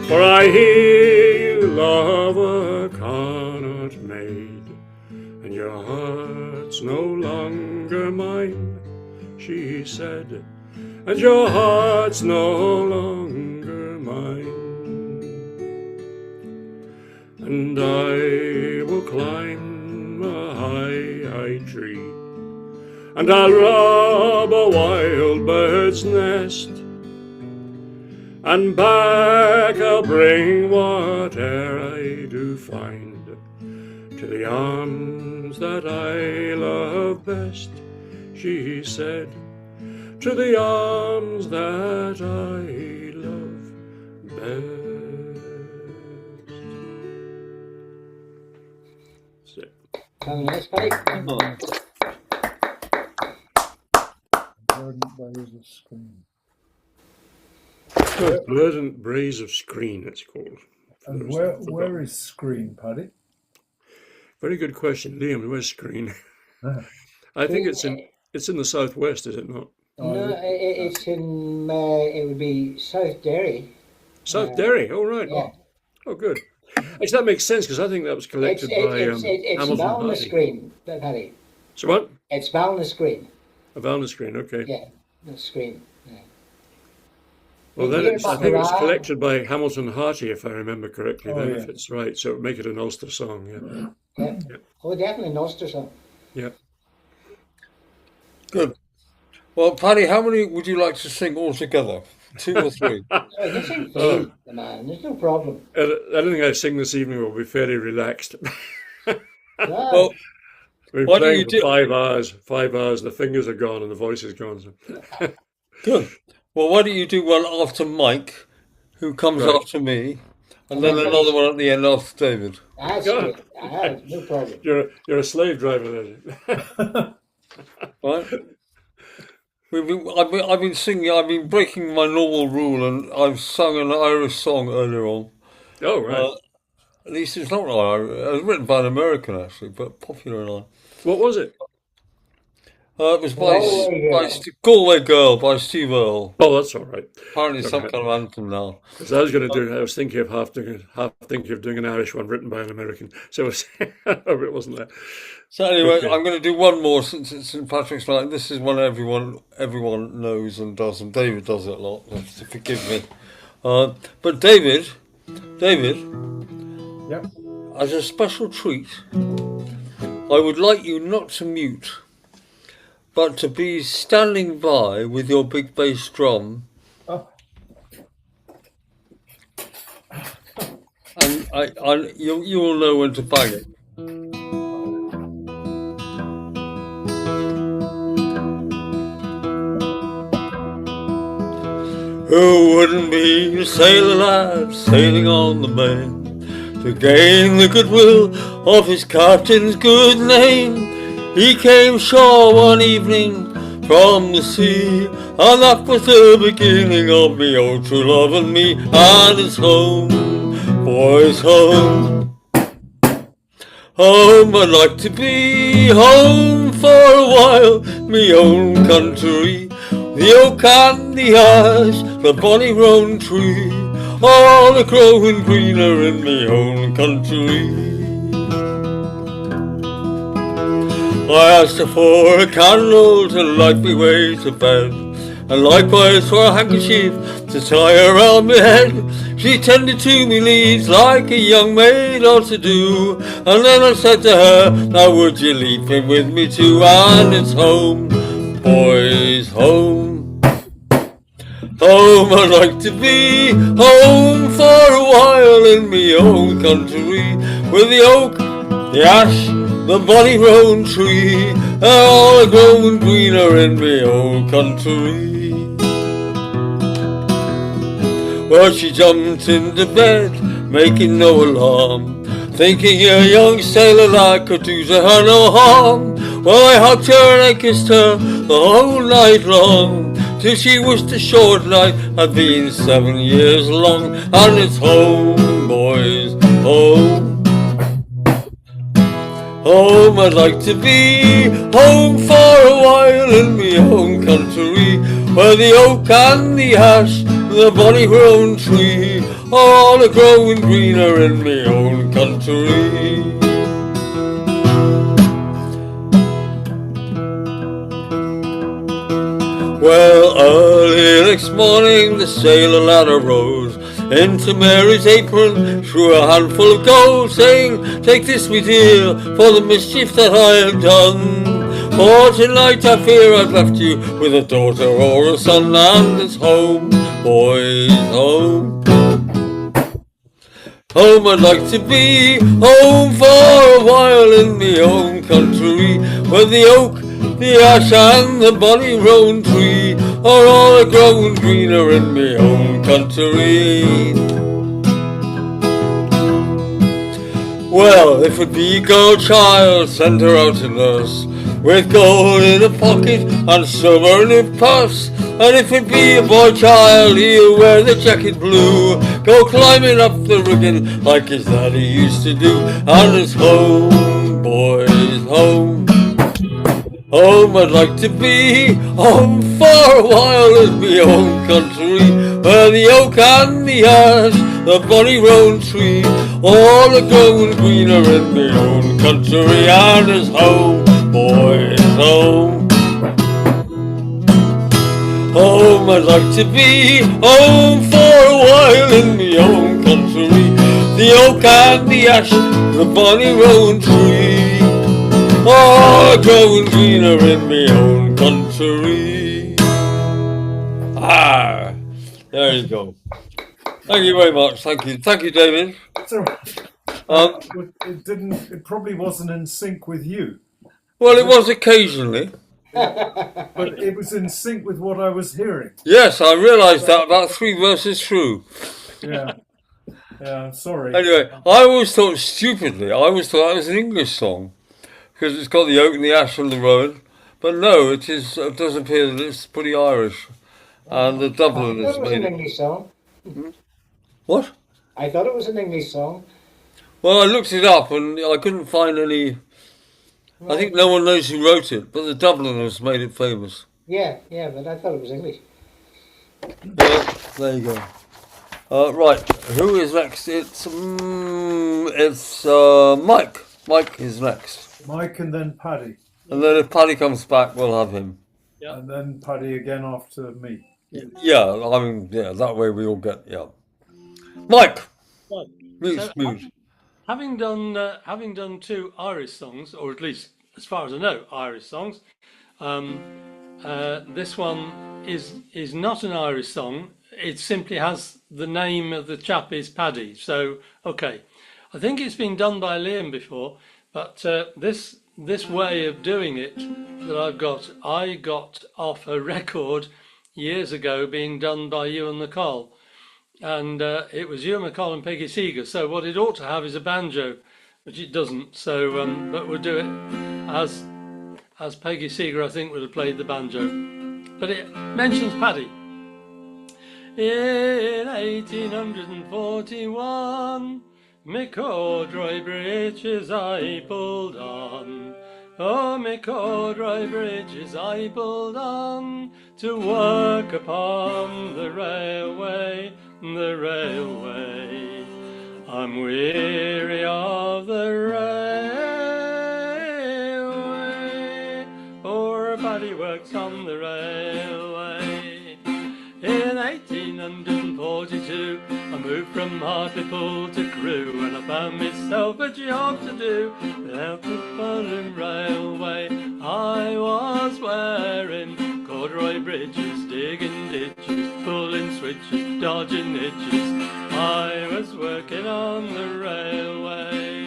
E: for I hear you love a connaught maid, and your heart's no longer mine, she said, and your heart's no longer mine. And I will climb a high, high tree, and I'll rob a wild bird's nest, and back I'll bring whate'er I do find to the arms that I love best, she said, to the arms that I love best.
D: Have a nice night.
B: Verdant braes of Skreen.
E: Verdant braes of Skreen, it's called.
B: And where is Skreen, Paddy?
E: Very good question, Liam. Where's Skreen? I think it's in the southwest, is it not?
D: No, it's in, it would be South Derry.
E: South Derry. Oh right.
D: Yeah.
E: Oh good. Actually, that makes sense because I think that was collected by
D: It's
E: Hamilton
D: Ballinascreen, Paddy.
E: So what?
D: It's Ballinascreen.
E: A Ballinascreen, okay.
D: Yeah, the screen. Yeah.
E: Well, then
D: Hear
E: I
D: about
E: think it's
D: Hurrah?
E: collected by Hamilton Harty, if I remember correctly.
B: Oh,
E: then,
B: yeah.
E: if it's right, so it would make it an Ulster song.
D: Yeah. Oh, definitely an Ulster song.
E: Yeah.
C: Good. Well, Paddy, how many would you like to sing all together? 2 or 3?
D: Oh, you can sing three, man. There's no problem.
E: Anything I sing this evening will be fairly relaxed.
D: Yeah.
C: Well,
E: We've been
C: why don't
E: playing
C: you
E: for
C: do?
E: 5 hours. 5 hours, the fingers are gone and the voice is gone. So.
C: Good. Well, why don't you do one after Mike, who comes
E: Right.
C: after me, and then another one at the end after David.
D: That's
E: God.
D: good. Ah, no problem.
E: You're a slave driver there.
C: Right? I've been singing. I've been breaking my normal rule, and I've sung an Irish song earlier on.
E: Oh, right.
C: At least it's not Irish. It was written by an American actually, but popular in Ireland.
E: What was it?
C: It was by
D: Galway
C: Galway Girl by Steve Earle.
E: Oh, that's all right.
C: Apparently, it's some
E: Okay.
C: kind of anthem now.
E: Because I was thinking of half thinking of doing an Irish one written by an American. So it wasn't that.
C: So anyway,
E: Okay.
C: I'm going to do one more since it's St. Patrick's Night. This is one everyone knows and does, and David does it a lot. So forgive me. But David,
B: Yep.
C: as a special treat, I would like you not to mute, but to be standing by with your big bass drum,
B: Oh,
C: and you will know when to bang it. Who wouldn't be a sailor lad sailing on the main to gain the goodwill of his captain's good name? He came shore one evening from the sea, and that was the beginning of me old true love and me. And it's home, boys, home. Home I'd like to be, home for a while, me own country. The oak and the ash, the bonny rowan tree, all a growing greener in me own country. I asked her for a candle to light me way to bed, and likewise for a handkerchief to tie around my head. She tended to me needs like a young maid ought to do, and then I said to her, now would you leave him with me too? And it's home, boys, home. Home I'd like to be, home for a while in me own country, with the oak, the ash, the bonny rowan tree, all a growing greener in me own country. Well, she jumped into bed, making no alarm, thinking a young sailor lad could do to her no harm. Well, I hugged her and I kissed her the whole night long, till she wished the short night had been 7 years long. And it's home, boys, home. Home I'd like to be, home for a while in me own country, where the oak and the ash, the bonny rowan tree, are all a growing greener in me own country. Well, early next morning the sailor lad arose, into Mary's apron threw a handful of gold, saying, take this, me dear, for the mischief that I have done. For tonight I fear I've left you with a daughter or a son. And it's home, boys, home. Home I'd like to be, home for a while in me own country, where the oak, the ash and the bonny rowan tree are all a growing greener in me own country. Well, if it be a girl child, send her out to nurse, with gold in a pocket and silver in a purse. And if it be a boy child, he'll wear the jacket blue, go climbing up the rigging like his daddy used to do. And it's home, boys, home. Home I'd like to be, home for a while in me own country, where the oak and the ash, the bonny rowan tree, all are growing greener in me own country. And it's home, boys, home. Home I'd like to be, home for a while in me own country, the oak and the ash, the bonny rowan tree, all growing greener in me own country. Ah, there you go. Thank you very much. Thank you, David.
B: So, it probably wasn't in sync with you,
C: Well, it was occasionally.
B: but it was in sync with what I was hearing.
C: Yes, I realised that about 3 verses through.
B: Yeah, yeah. Sorry.
C: Anyway, I always thought stupidly, I always thought that was an English song, because it's got the oak and the ash and the rowan. But no, it does appear that it's pretty Irish. And the
D: I
C: Dubliners
D: thought it was
C: made
D: an
C: it.
D: English song.
C: What?
D: I thought it was an English song.
C: Well, I looked it up and I couldn't find any. I think no one knows who wrote it, but the Dubliners made it famous.
D: Yeah, but I thought it was English.
C: Yeah, there you go. Right, who is next? It's Mike. Mike is next.
B: Mike and then Paddy,
C: And then if Paddy comes back, we'll have him.
A: Yeah.
B: and then Paddy again after me.
C: Yeah, I mean, yeah, that way we all get, yeah. Mike!
A: Right.
C: Mute,
A: So,
C: mute.
A: having done 2 Irish songs, or at least as far as I know, Irish songs, this one is not an Irish song. It simply has the name of the chap is Paddy. So okay, I think it's been done by Liam before, but this way of doing it that I got off a record years ago being done by Ewan McCall. And it was Ewan McCall and Peggy Seeger. So what it ought to have is a banjo, which it doesn't. So, but we'll do it as Peggy Seeger, I think, would have played the banjo. But it mentions Paddy. In 1841, me corduroy breeches I pulled on. Oh, me corduroy breeches I pulled on to work upon the railway, the railway. I'm weary of the railway. Poor Paddy works on the railway. In 1842, I moved from Hartlepool to Crewe, and I found myself a job to do. Without the Fulham Railway, I was wearing corduroy breeches, digging ditches, pulling switches, dodging hitches. I was working on the railway.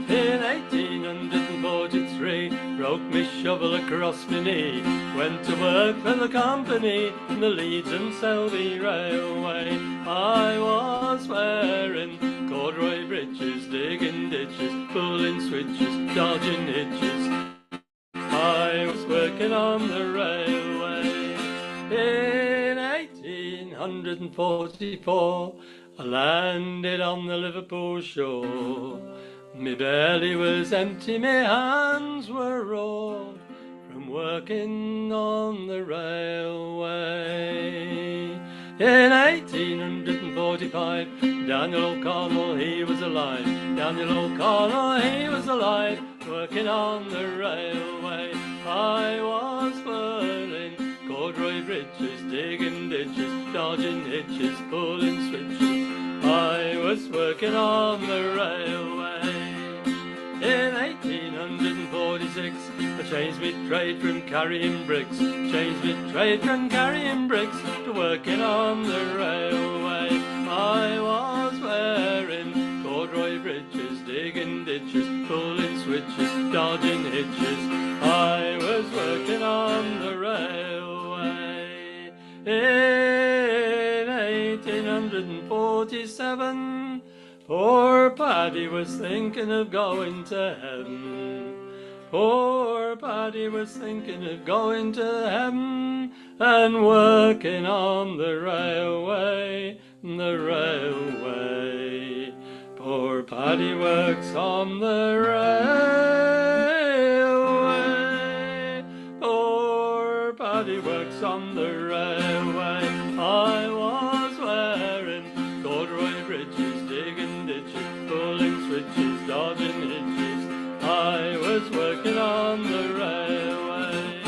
A: In 1843, broke me shovel across me knee. Went to work for the company, the Leeds and Selby Railway. I was wearing corduroy breeches, digging ditches, pulling switches, dodging hitches. I was working on the railway. In 1844, I landed on the Liverpool shore. Me belly was empty, me hands were raw from working on the railway. In 1845, Daniel O'Connell, he was alive. Daniel O'Connell, he was alive, working on the railway. I was pulling corduroy breeches, digging ditches, dodging hitches, pulling switches. I was working on the railway. In 1846, I changed my trade from carrying bricks, to working on the railway. I was wearing corduroy breeches, digging ditches, pulling switches, dodging hitches. I was working on the railway. In 1847, poor Paddy was thinking of going to heaven. Poor Paddy was thinking of going to heaven and working on the railway, the railway. Poor Paddy works on the railway. Poor Paddy works on the railway. I was wearing corduroy breeches, digging ditches, pulling switches, dodging hitches. I was working on the railway.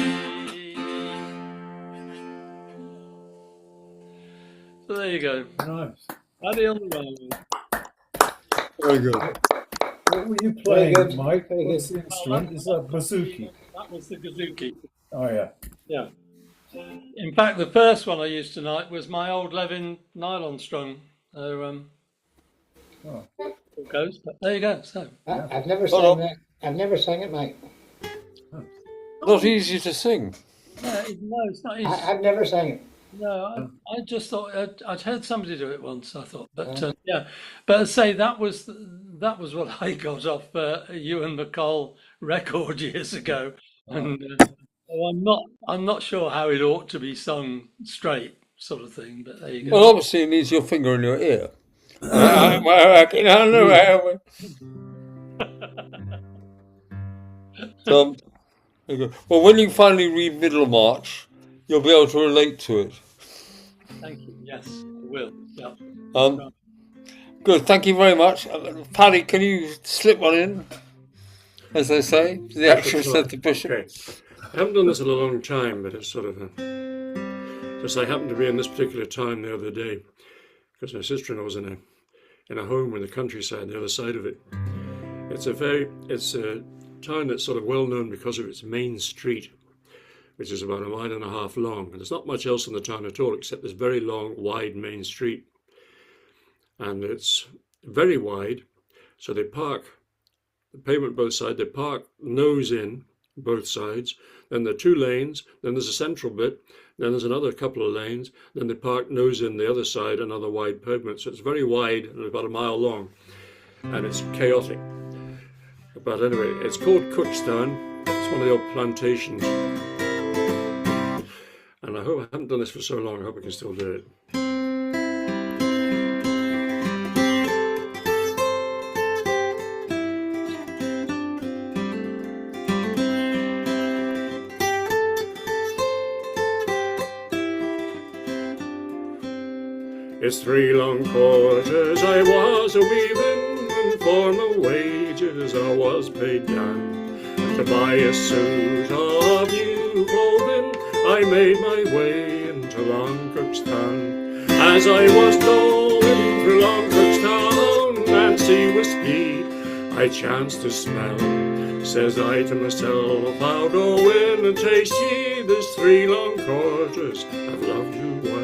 A: So there you go.
B: Nice.
A: Paddy on the railway.
C: Very good.
B: What were you playing,
D: good.
B: Mike?
D: Very
B: What's
D: good.
B: the instrument? Is that bouzouki?
A: That was the Gazuki.
B: Oh, yeah.
A: Yeah. In fact, the first one I used tonight was my old Levin nylon strung. So
B: Oh.
A: it goes. But there you go. So
D: I've never sang that. I've never sang it, Mike.
C: Not easy to sing.
A: no, it's not easy.
D: I've never sang it.
A: No, I just thought I'd heard somebody do it once. I thought, but yeah, but I say that was what I got off Ewan McCall record years ago, and so I'm not sure how it ought to be sung straight, sort of thing. But there you go.
C: Well, obviously, it needs your finger in your ear. I'm working on the railway. So, there you go. Well, when you finally read Middlemarch, you'll be able to relate to it.
A: Thank you. Yes, I will. Yeah.
C: Good. Thank you very much. Paddy, can you slip one in, as they say? The actress said to Bishop.
E: Okay. I haven't done this in a long time, but it's sort of just I happened to be in this particular town the other day because my sister-in-law was in a home in the countryside, the other side of it. It's a town that's sort of well known because of its main street, which is about 1.5 miles long. And there's not much else in the town at all except this very long, wide main street. And it's very wide, so they park the pavement both sides. They park nose in both sides. Then there are 2 lanes, then there's a central bit, then there's another couple of lanes, then the park nose in the other side, another wide pavement. So it's very wide and about a mile long, and it's chaotic. But anyway, it's called Cookstown. It's one of the old plantations. And I haven't done this for so long, I hope I can still do it. It's 3 long quarters I was a-weaving, and for my wages I was paid down. And to buy a suit of new clothing I made my way into Long Cookstown. As I was strolling through Long Cookstown, Nancy whiskey I chanced to smell. Says I to myself, I'll go in and taste ye this 3 long quarters, I've loved you well.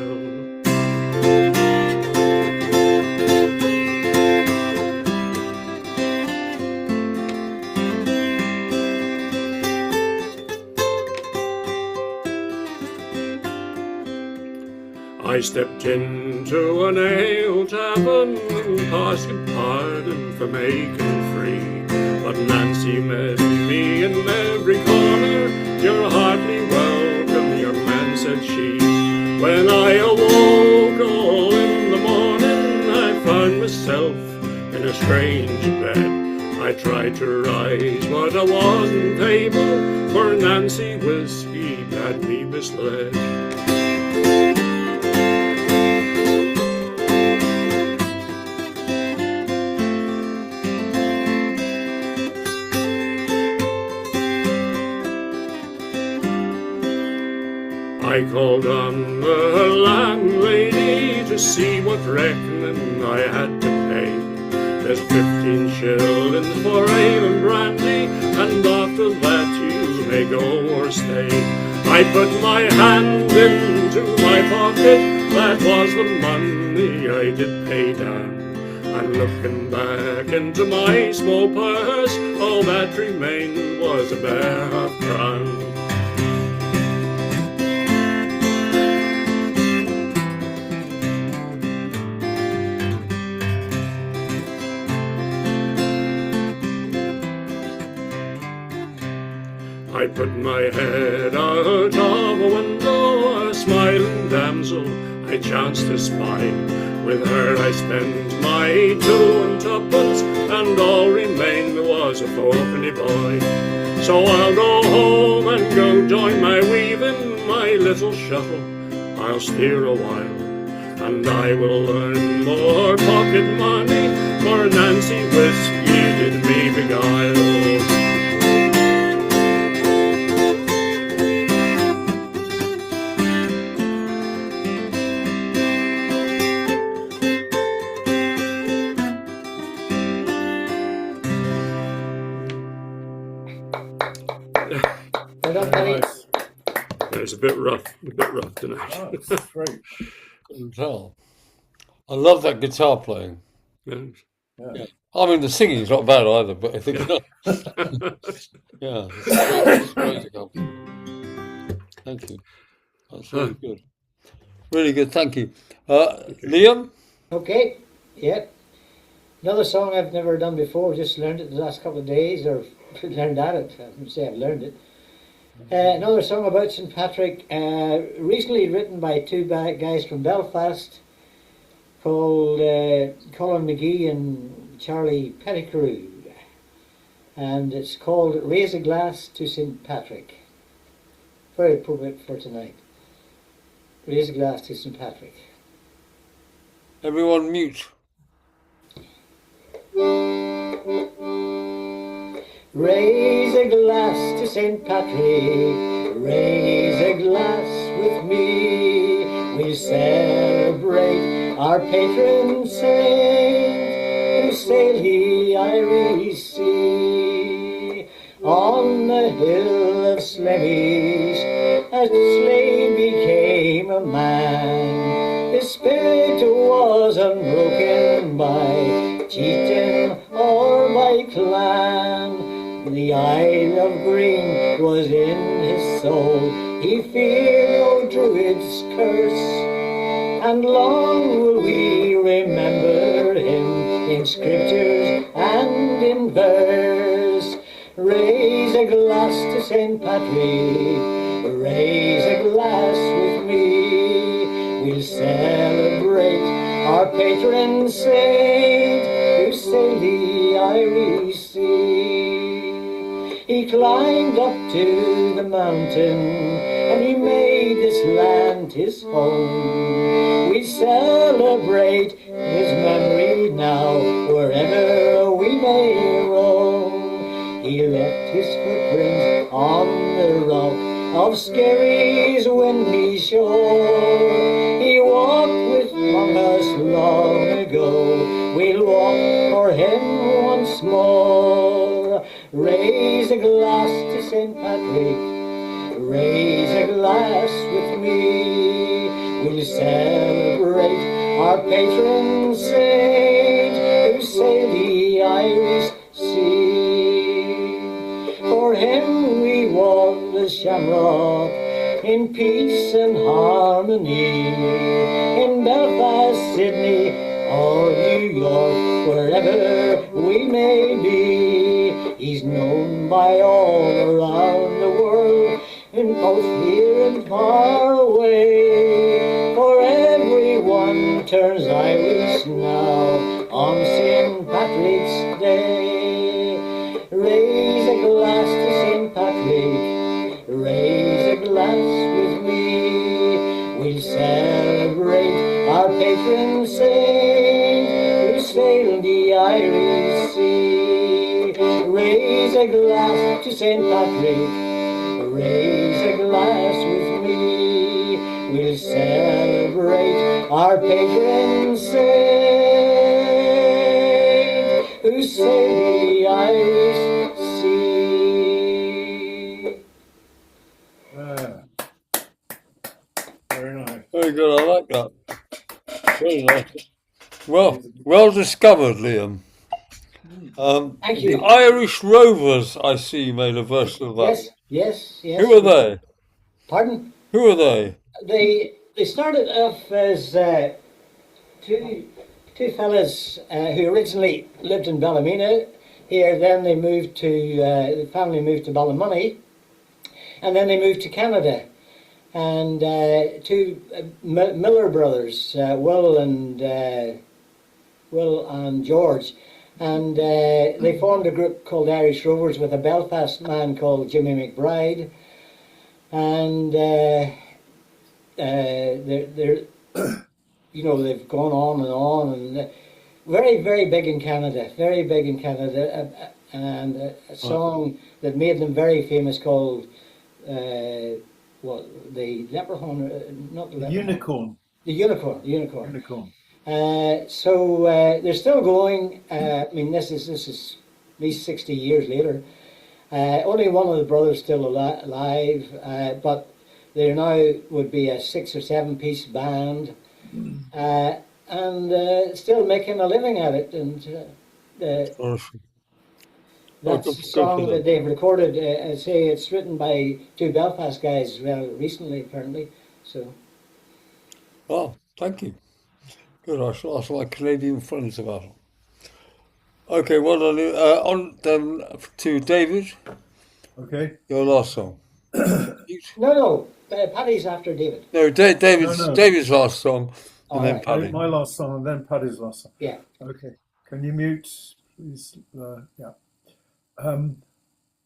E: I stepped into an ale tavern and asked pardon for making free. But Nancy met me in every corner. You're hardly welcome, young man, said she. When I awoke all in the morning, I found myself in a strange bed. I tried to rise, but I wasn't able, for Nancy whiskey had me misled. I called on the landlady to see what reckoning I had to pay. There's 15 shillings for ale and brandy, and after that you may go or stay. I put my hand into my pocket, that was the money I did pay down. And looking back into my small purse, all that remained was a bare half-crown. I put my head out of a window, a smiling damsel I chanced to spy. With her I spent my 2 and 2pence, and all remained was a 4-penny boy. So I'll go home and go join my weaving, my little shuttle I'll steer a while. And I will earn more pocket money, for Nancy whiskey did me beguile.
B: Nice.
E: It's a bit rough tonight.
B: Oh, that's great.
C: Couldn't tell. I love that guitar playing.
E: Yes.
B: Yeah.
C: I mean, the singing's not bad either, but I think, yeah, it's great to come. Thank you. That's really good. Really good, thank you. Liam?
D: Okay, yeah. Another song I've never done before, just learned it the last couple of days, or learned at it. I wouldn't say I've learned it. Another song about St. Patrick, recently written by 2 guys from Belfast called Colin McGee and Charlie Pettigrew. And it's called Raise a Glass to St. Patrick. Very appropriate for tonight. Raise a glass to St. Patrick.
C: Everyone mute.
D: Raise a glass to St. Patrick, raise a glass with me. We'll celebrate our patron saint, whose sail he I see. On the hill of Slemish, a slave became a man. His spirit was unbroken by chieftain or by clan. The Isle of Green was in his soul. He feared no druid's curse, and long will we remember him in scriptures and in verse. Raise a glass to St. Patrick, raise a glass with me. We'll celebrate our patron saint who sailed the Irish Sea. He climbed up to the mountain and he made this land his home. We celebrate his memory now wherever we may roam. He left his footprints on the rock of Skerry's windy shore. He walked with us long ago. We'll walk for him once more. Raise a glass to St. Patrick, raise a glass with me. We'll celebrate our patron saint who sailed the Irish Sea. For him we walk the Shamrock in peace and harmony, in Belfast, Sydney, or New York, wherever we may be. He's known by all around the world, in both here and far away. For everyone turns Irish now on St. Patrick's Day. Raise a glass to St. Patrick, raise a glass with me. We'll celebrate our patron saint who sailed the Irish Sea. Raise a glass to St. Patrick, raise a glass with me. We'll celebrate our patron saint who sailed the Irish Sea.
B: Very nice.
C: Very good, I like that. Very nice. Well discovered, Liam.
D: Thank you.
C: The Irish Rovers, I see, made a version of that.
D: Yes.
C: Who are they?
D: Pardon?
C: Who are they?
D: They started off as two fellas who originally lived in Ballymena. Here, then they moved to the family moved to Ballymoney, and then they moved to Canada. And two Miller brothers, Will and George, and they formed a group called Irish Rovers with a Belfast man called Jimmy McBride, and they're they've gone on and on, and very, very big in Canada, and a song that made them very famous called the Leprechaun, not the Leprechaun.
B: Unicorn.
D: The Unicorn.
B: Unicorn.
D: So they're still going. I mean, this is at least 60 years later. Only one of the brothers still alive, but they now would be a 6 or 7 piece band, and still making a living at it. And
C: Awesome.
D: that's a song that they've recorded. I say it's written by 2 Belfast guys as well recently, apparently. So.
C: Oh, thank you. Good, I shall ask my Canadian friends about it. Okay, well done. On then to David,
B: Okay.
C: your last song.
D: No, Paddy's after David.
C: No, David's
B: No.
C: David's last song, and then
D: Alright.
C: Paddy.
B: My last song and then Paddy's last song.
D: Yeah.
B: Okay. Can you mute, please? Yeah.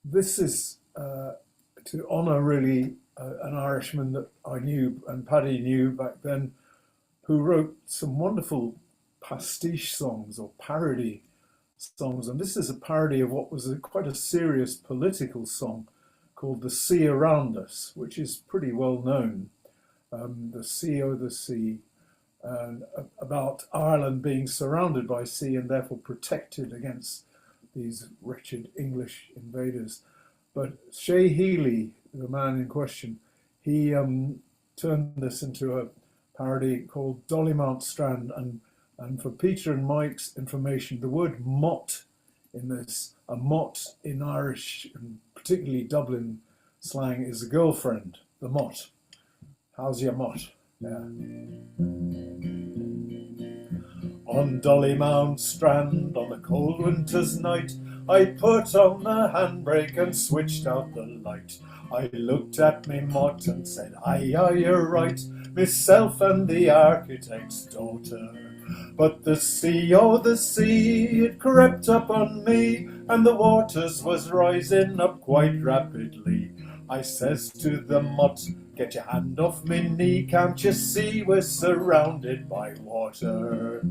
B: This is to honour really an Irishman that I knew and Paddy knew back then, who wrote some wonderful pastiche songs or parody songs. And this is a parody of what was quite a serious political song called The Sea Around Us, which is pretty well known. The Sea O' the Sea, and about Ireland being surrounded by sea and therefore protected against these wretched English invaders. But Shea Healy, the man in question, he turned this into a parody called Dollymount Strand. And for Peter and Mike's information, the word mott in this. A mot in Irish, and particularly Dublin slang, is a girlfriend. The mot. How's your mot? Yeah. On Dollymount Strand, on a cold winter's night, I put on the handbrake and switched out the light. I looked at me mot and said, aye, aye, you're right, myself and the architect's daughter. But the sea, oh the sea, it crept up on me, and the waters was rising up quite rapidly. I says to the mot, get your hand off me knee, can't you see we're surrounded by water?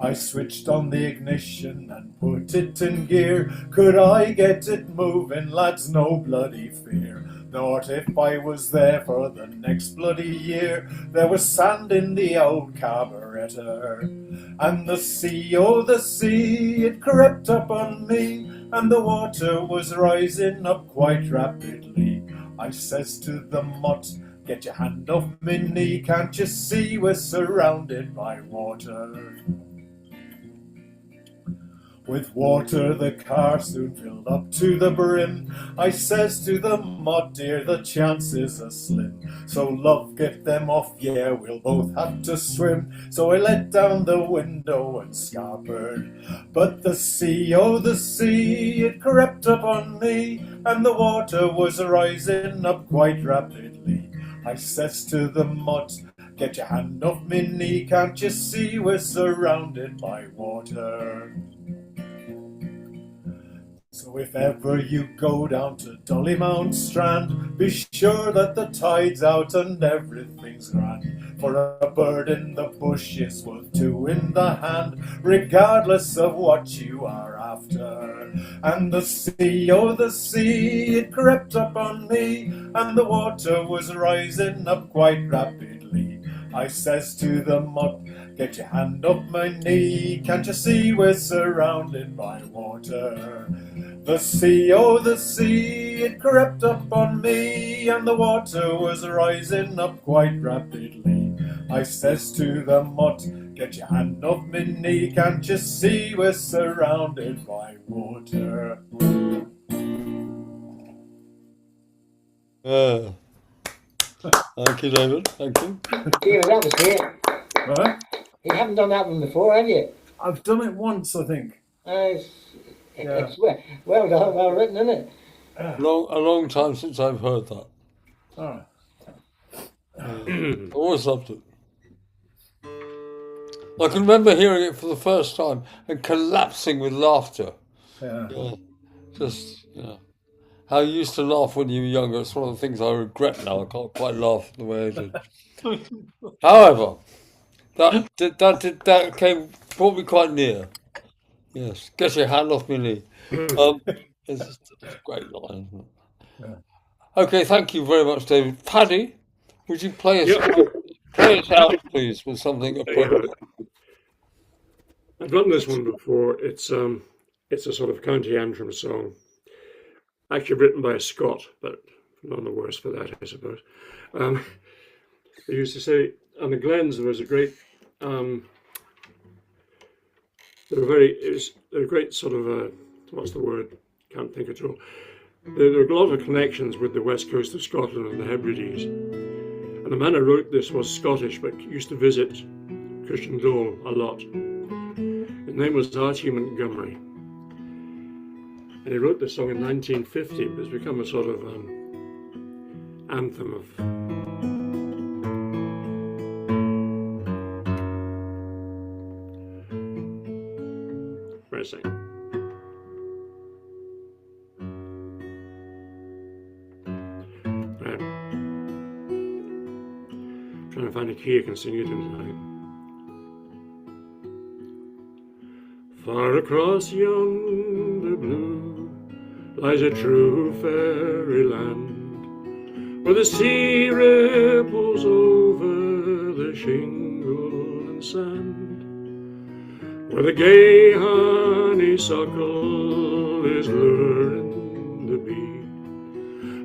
B: I switched on the ignition and put it in gear. Could I get it moving, lads? No bloody fear. Not if I was there for the next bloody year. There was sand in the old carburetor. And the sea, oh the sea, it crept up on me, and the water was rising up quite rapidly. I says to the mot, get your hand off me knee, can't you see we're surrounded by water? With water the car soon filled up to the brim. I says to the mot, dear, the chances are slim. So love, get them off, yeah, we'll both have to swim. So I let down the window and scarpered. But the sea, oh the sea, it crept up on me, and the water was rising up quite rapidly. I says to the mot, get your hand off me knee, can't you see we're surrounded by water? So if ever you go down to Dollymount Strand, be sure that the tide's out and everything's grand. For a bird in the bush is worth two in the hand, regardless of what you are after. And the sea, oh the sea, it crept up on me, and the water was rising up quite rapidly. I says to the mot, get your hand off my knee, can't you see we're surrounded by water? The sea, oh the sea, it crept up on me, and the water was rising up quite rapidly. I says to the mot, get your hand off me knee, can't you see we're surrounded by water?
C: Thank you, David. Thank you.
D: David, that was great.
B: Right?
D: You haven't done that one before, have you?
B: I've done it once, I think.
D: It's well done, well written, isn't it?
C: A long time since I've heard that.
B: Oh.
C: I always loved it. I can remember hearing it for the first time and collapsing with laughter.
B: Yeah.
C: Just, how you used to laugh when you were younger. It's one of the things I regret now. I can't quite laugh the way I did. However, that brought me quite near. Yes, get your hand off me knee. It's a great line, isn't it?
B: Yeah.
C: Okay, thank you very much, David. Paddy, would you play us out, please, with something appropriate?
E: I've done this one before. It's a sort of county anthem song, actually written by a Scot, but none the worse for that, I suppose. They used to say on the Glens there was a great. They're a great sort of what's the word? Can't think at all. There are a lot of connections with the west coast of Scotland and the Hebrides. And the man who wrote this was Scottish, but used to visit Christian Dole a lot. His name was Archie Montgomery. And he wrote this song in 1950, but it's become a sort of anthem of pressing. Right. Trying to find a key I can sing it in tonight. Far across yonder blue lies a true fairyland, where the sea ripples over the shingle and sand, where the gay honeysuckle is luring the bee,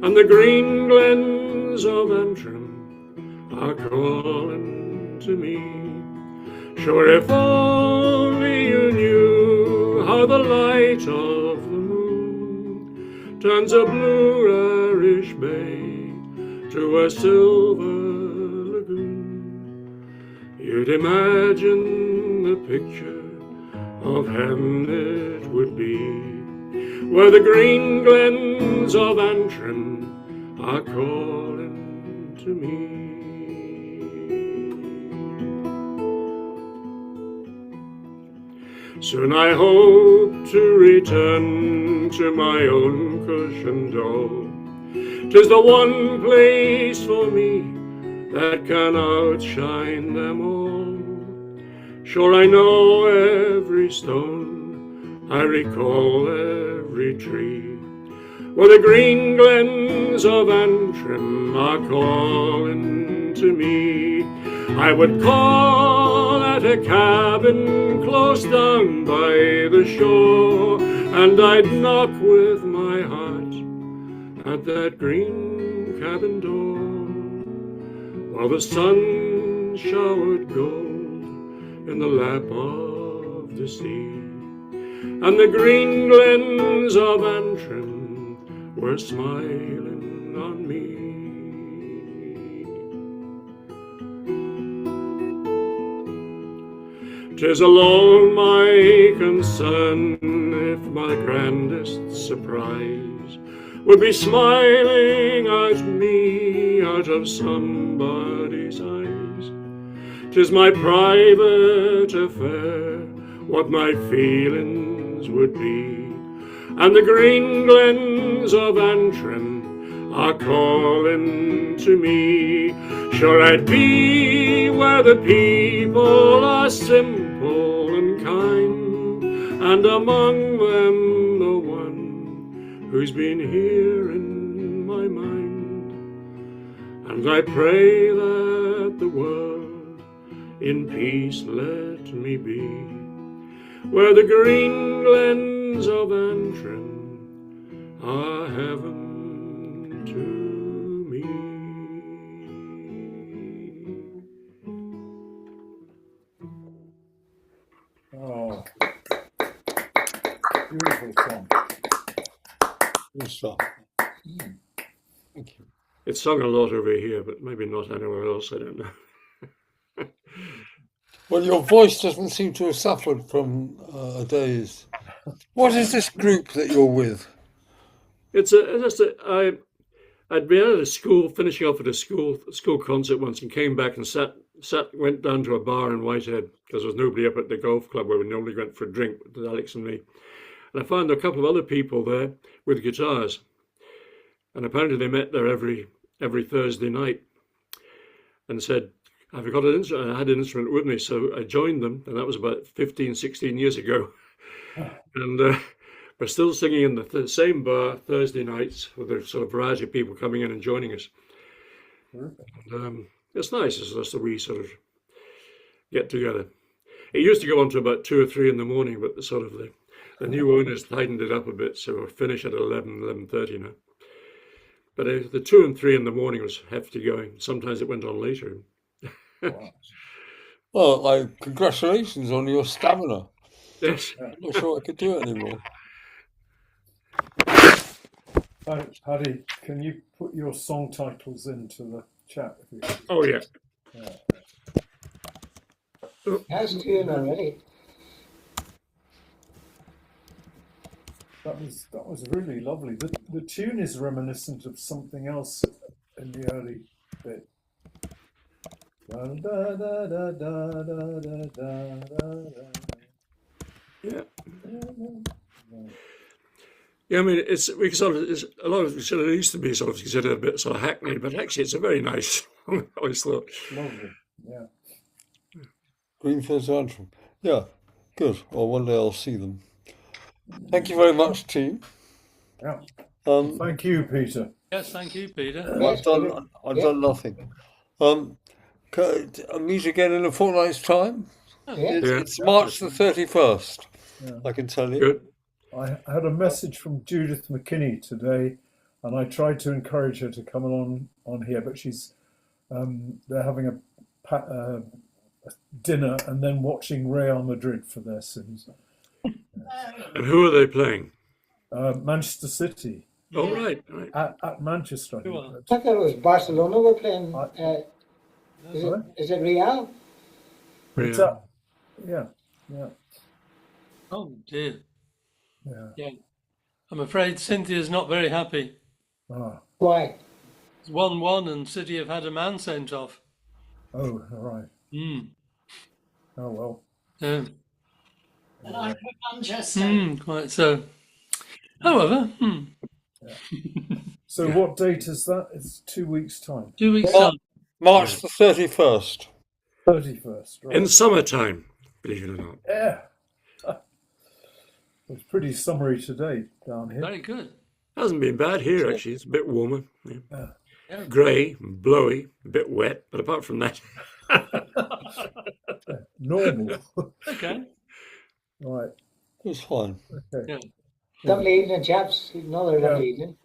E: and the green glens of Antrim are calling to me. Sure, if only you knew how the light of the moon turns a blue Irish bay to a silver lagoon. You'd imagine the picture of heaven it would be, where the green glens of Antrim are calling to me. Soon I hope to return to my own cushioned home. 'Tis the one place for me that can outshine them all. Sure I know every stone, I recall every tree, where the green glens of Antrim are calling to me. I would call at a cabin close down by the shore, and I'd knock with my heart at that green cabin door, while the sun showered gold in the lap of the sea, and the green glens of Antrim were smiling on me. 'Tis alone my concern if my grandest surprise would be smiling at me out of somebody's eyes. 'Tis my private affair what my feelings would be, and the green glens of Antrim are calling to me. Sure I'd be where the people are simple and kind, and among them the one who's been here in my mind. And I pray that the world in peace let me be, where the green glens of Antrim are heaven to me.
B: Oh, beautiful song.
C: Good stuff. Thank you.
E: It's sung a lot over here, but maybe not anywhere else, I don't know.
C: Well, your voice doesn't seem to have suffered from a daze. What is this group that you're with?
E: I'd been at a school, finishing off at a school concert once, and came back and went down to a bar in Whitehead because there was nobody up at the golf club where we normally went for a drink with Alex and me. And I found a couple of other people there with guitars, and apparently they met there every Thursday night, and said, "I've got an instrument." I had an instrument with me, so I joined them, and that was about 15, 16 years ago. And we're still singing in the same bar Thursday nights with a sort of variety of people coming in and joining us. And, it's nice. It's just a wee sort of get together. It used to go on to about 2 or 3 in the morning, but the new owners tightened it up a bit, so we're finished at 11:30 now. But the 2 and 3 in the morning was hefty going. Sometimes it went on later.
C: Well, congratulations on your stamina.
E: Yes.
C: I'm not sure I could do it anymore.
B: Paddy, can you put your song titles into the chat? If you
E: Oh, yeah.
D: That's tune already.
B: That was really lovely. The tune is reminiscent of something else in the early bit. Da, da, da, da, da, da, da, da.
E: Yeah. Yeah, I mean, it's a lot of it used to be sort of considered a bit sort of hackneyed, but actually it's a very nice song, I always thought.
B: Lovely, yeah.
C: Greenfields of Antrim. Yeah, good. Well, one day I'll see them. Thank you very much, team.
B: Yeah. Thank you, Peter.
A: Yes, thank you, Peter.
C: I've done nothing. Meet again in a fortnight's time. It's March the 31st.
B: Yeah.
C: I can tell you.
E: Good.
B: I had a message from Judith McKinney today, and I tried to encourage her to come on here, but she's they're having a dinner and then watching Real Madrid for their sins.
E: And who are they playing?
B: Manchester City
E: Oh, right, right.
B: at Manchester. I think.
A: Well,
D: I thought it was Barcelona were playing.
B: Sorry?
D: Is it Real?
B: It's
E: Real.
B: yeah, yeah,
A: oh dear.
B: yeah.
A: Yeah. I'm afraid Cynthia's not very happy.
B: Ah,
D: Why?
A: It's 1-1 and City have had a man sent off.
B: oh, all right.
A: Mm.
B: Oh well.
A: Yeah.
F: And I'm from Manchester.
A: Quite so. However,
B: So what date is that? It's 2 weeks' time.
A: 2 weeks
C: Well-
A: time.
C: March the 31st.
B: 31st. Right.
E: In summertime, believe it or not.
B: Yeah. It's pretty summery today down here.
A: Very good.
E: Hasn't been bad here, actually. It's a bit warmer. Yeah.
A: Yeah.
E: Grey, blowy, a bit wet, but apart from that,
B: Normal.
A: Okay.
B: Right.
C: It's fine.
B: Okay.
A: Yeah.
D: Lovely evening, chaps. Another
B: Yeah.
D: lovely evening.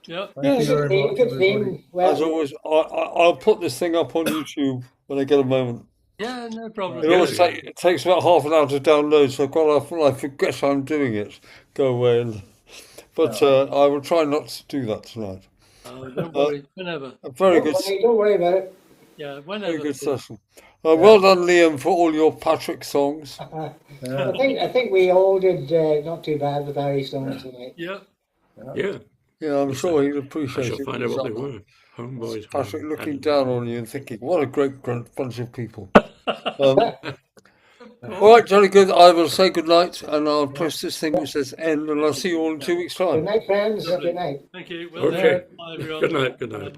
A: Yeah.
B: Thank you very much,
D: Good
B: everybody.
D: theme. Well,
C: As always, I'll put this thing up on YouTube when I get a moment.
A: Yeah, no problem.
C: It always it takes about half an hour to download, so quite often I forget I'm doing it. Go away, but I will try not to do that tonight.
A: Oh, don't worry. Whenever.
C: A very good,
D: don't worry about it.
A: Yeah,
C: very
A: whenever.
C: good session. Well done, Liam, for all your Patrick songs.
B: Yeah.
D: I think we all did not too bad with Irish songs tonight.
A: Yeah.
E: yeah,
C: Yeah, I'm sure he'd
E: I
C: appreciate
E: shall
C: it.
E: find out what they were. Homeboys.
C: Patrick looking down on you and thinking, what a great bunch of people. All right, jolly good. I will say good night, and I'll press this thing which says end, and I'll see you all in 2 weeks'
D: Good
C: time.
D: night, friends. Good night.
A: Thank you. Well
E: Okay.
A: done. Bye, everyone.
E: Good night. Good night.